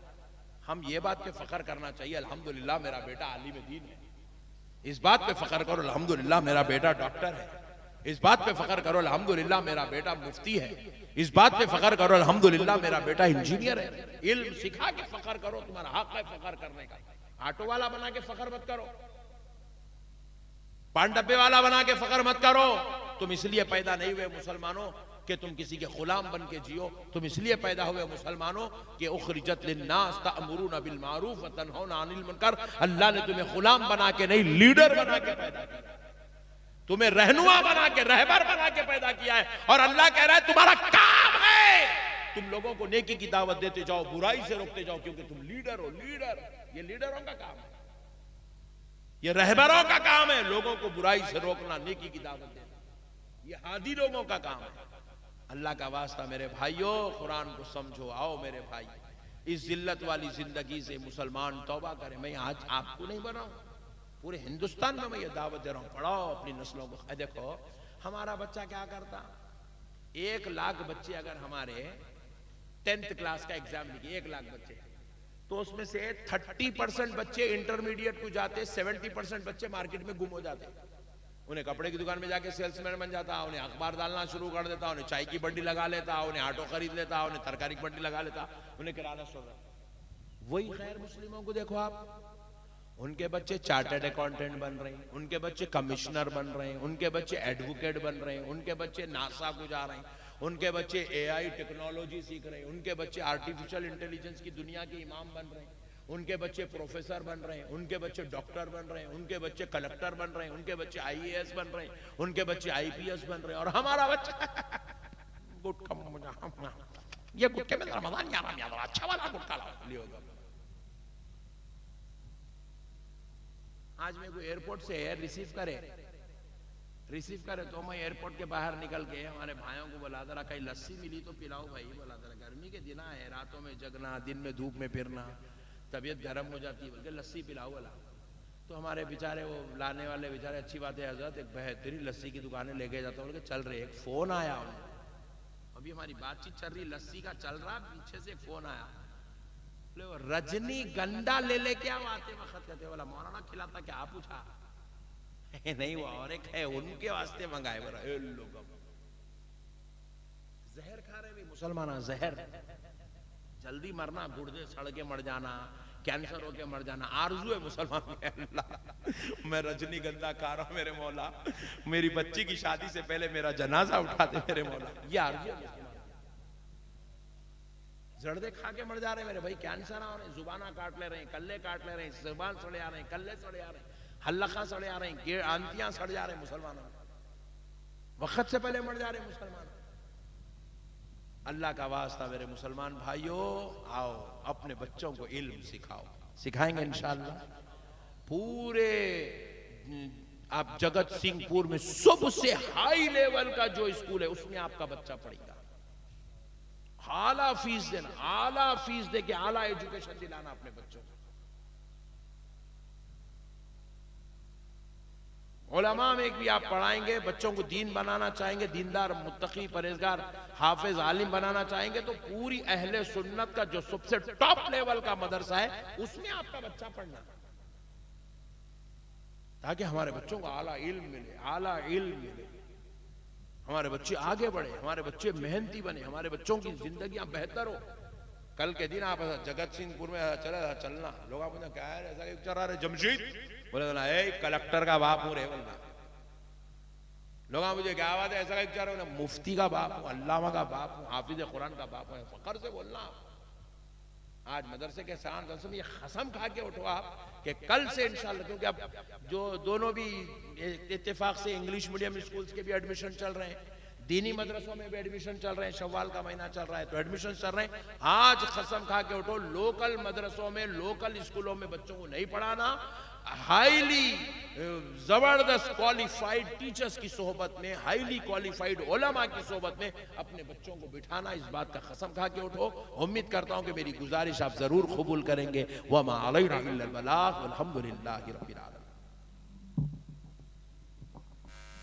S1: हम ये बात पे फख्र करना चाहिए, अल्हम्दुलिल्लाह मेरा बेटा आलिम दीन है। इस बात पे फख्र करो अल्हम्दुलिल्लाह मेरा बेटा डॉक्टर है। इस बात पे फख्र करो अल्हम्दुलिल्लाह मेरा बेटा मुफ्ती है। इस बात पे फख्र करो अल्हम्दुलिल्लाह मेरा बेटा इंजीनियर है। इल्म सिखा के फख्र करो, तुम्हारा हक है फख्र करने का। ऑटो वाला बना के फख्र मत करो, पान डब्बे वाला बना के फख्र मत करो। तुम इसलिए पैदा नहीं हुए मुसलमानों कि तुम किसी के गुलाम बन के जियो। तुम इसलिए पैदा हुए मुसलमानों कि उखरिजत लिन्नास तअमुरूना बिल मारूफ व तनहौना अनिल मुनकर। अल्लाह ने तुम्हें गुलाम बना के नहीं, लीडर बना के पैदा किया, तुम्हें रहनुमा बना के, रहबर बना के पैदा किया है। और अल्लाह कह रहा है तुम्हारा काम है तुम लोगों को नेकी की दावत देते जाओ, बुराई से रोकते जाओ, क्योंकि तुम लीडर हो। लीडर, ये लीडरों का काम है, ये रहबरों का काम है, लोगों को बुराई से रोकना, नेकी की दावत देना, ये हादी लोगों का काम है। अल्लाह का वास्ता मेरे भाइयों, कुरान को समझो। आओ मेरे भाई, इस जिल्लत वाली जिंदगी से मुसलमान तौबा करें। मैं आज आपको नहीं बनाऊं, पूरे हिंदुस्तान में मैं ये दावत दे रहा हूं, पढ़ाओ अपनी नस्लों को। देखो हमारा बच्चा क्या करता, 1 लाख बच्चे अगर हमारे 10th क्लास का एग्जाम लिखे, 1 लाख बच्चे, तो उसमें से 30% बच्चे इंटरमीडिएट को जाते, 70% बच्चे मार्केट में गुम हो जाते। उन्हें कपड़े की दुकान में जाके सेल्समैन बन जाता, उन्हें अखबार डालना शुरू कर देता, उन्हें चाय की बंडी लगा लेता, उन्हें ऑटो खरीद लेता, उन्हें तरकारी की बंडी लगा लेता, उन्हें किराना स्टोर। वही गैर मुस्लिमों को देखो आप, उनके बच्चे चार्टर्ड अकाउंटेंट बन रहे हैं, उनके बच्चे कमिश्नर बन रहे हैं, उनके बच्चे एडवोकेट बन रहे हैं, उनके बच्चे नासा को जा रहे हैं, उनके बच्चे AI टेक्नोलॉजी सीख रहे हैं, उनके बच्चे आर्टिफिशियल इंटेलिजेंस की दुनिया के इमाम बन रहे हैं, उनके बच्चे प्रोफेसर बन रहे हैं, उनके बच्चे डॉक्टर बन रहे हैं, उनके बच्चे कलेक्टर बन रहे हैं, उनके बच्चे IAS बन रहे हैं, उनके बच्चे IPS बन रहे हैं। और हमारा बच्चा गुटखा, ये गुटके में रमजान यार अच्छा वाला गुटखा लाओ। आज मैं कोई एयरपोर्ट से एयर रिसीव करे तो मैं एयरपोर्ट के बाहर निकल के हमारे भाइयों को बोला जरा कहीं लस्सी मिली तो पिलाओ भाई। बोला जरा गर्मी के दिन है, रातों में जगना, दिन में धूप में फिरना, तबीयत गर्म हो जाती है, बोल के लस्सी पिलाओ बोला। तो हमारे बेचारे वो लाने वाले बेचारे, अच्छी बात है हजरत, एक बेहतरीन लस्सी की दुकानें लेके जाता हूँ, चल रहे। एक फोन आया, अभी हमारी बातचीत चल रही, लस्सी का चल रहा, पीछे से एक फोन आया, रजनी गंडा ले लेके आओ आते वक्त। कहते बोला मौलाना खिलाता क्या? आप पूछा नहीं, वो और एक है, उनके वास्ते मंगाए। बोला लोग जहर खा रहे भी मुसलमान, जहर, जल्दी मरना, गुर्दे सड़ के मर जाना, कैंसर होके मर जाना आरजू है मुसलमान में। अल्लाह, मैं रजनी गंदा खा रहा हूं मेरे मौला, मेरी बच्ची की शादी से पहले मेरा जनाजा उठा दे मेरे मौला, ये आरजू है। जर्दे खा के मर जा रहे मेरे भाई, कैंसर आ रहे, जुबाना काट ले रहे हैं, कल्ले काट ले रहे हैं, जुबान सड़े आ रहे हैं, कल्ले सड़े आ रहे हैं, हल्लखा सड़े आ रहे हैं, आंतियां सड़ जा रहे हैं मुसलमानों, वक्त से पहले मर जा रहे हैं मुसलमान। अल्लाह का वास्ता मेरे मुसलमान भाइयों, आओ अपने बच्चों को इल्म सिखाओ, सिखाएंगे इंशाअल्लाह। पूरे आप जगत सिंहपुर में सबसे हाई लेवल का जो स्कूल है उसमें आपका बच्चा पढ़ेगा। आला फीस देना, आला फीस दे के आला एजुकेशन दिलाना अपने बच्चों को। उलमा में भी आप पढ़ाएंगे, बच्चों को दीन बनाना चाहेंगे, दीनदार, मुत्तकी, परहेजगार, हाफिज, आलिम बनाना चाहेंगे, तो पूरी अहले सुन्नत का जो सबसे टॉप लेवल का मदरसा है उसमें आपका बच्चा पढ़ना, ताकि हमारे बच्चों को आला इल्म मिले, आला इल्म मिले, हमारे बच्चे आगे बढ़े, हमारे बच्चे मेहनती बने, हमारे बच्चों की जिंदगियां बेहतर हो। कल के दिन आप जगत सिंहपुर में चलना, लोग आप क्या है ऐसा चल रहा, जमशीद बोले ना कलेक्टर का बाप हूं रे, बोलना लोग मुझे क्या बात है ऐसा क्या रहे, मुफ्ती का बाप हूं, अल्लामा का बाप हूं, हाफिज कुरान का बाप हूं, फखर से बोलना। आज मदरसे के साथ में ये कसम खा के उठो आप कि कल से इंशाल्लाह, क्योंकि अब जो दोनों भी इत्तेफाक से इंग्लिश मीडियम स्कूल्स के भी एडमिशन चल रहे हैं, दीनी मदरसों में भी एडमिशन चल रहे हैं, शव्वाल का महीना चल रहा है तो एडमिशन चल रहे हैं। आज कसम खा के उठो, लोकल मदरसों में, लोकल स्कूलों में बच्चों को नहीं पढ़ाना, हाईली जबरदस्त क्वालिफाइड टीचर्स की सोहबत में, हाईली क्वालिफाइड उलमा की सोहबत में अपने बच्चों को बिठाना, इस बात का कसम खा के उठो। उम्मीद करता हूं कि मेरी गुजारिश आप जरूर कबूल करेंगे। वमा अलैना इल्लल बलाग, वल्हम्दुलिल्लाहि रब्बिल आलमीन।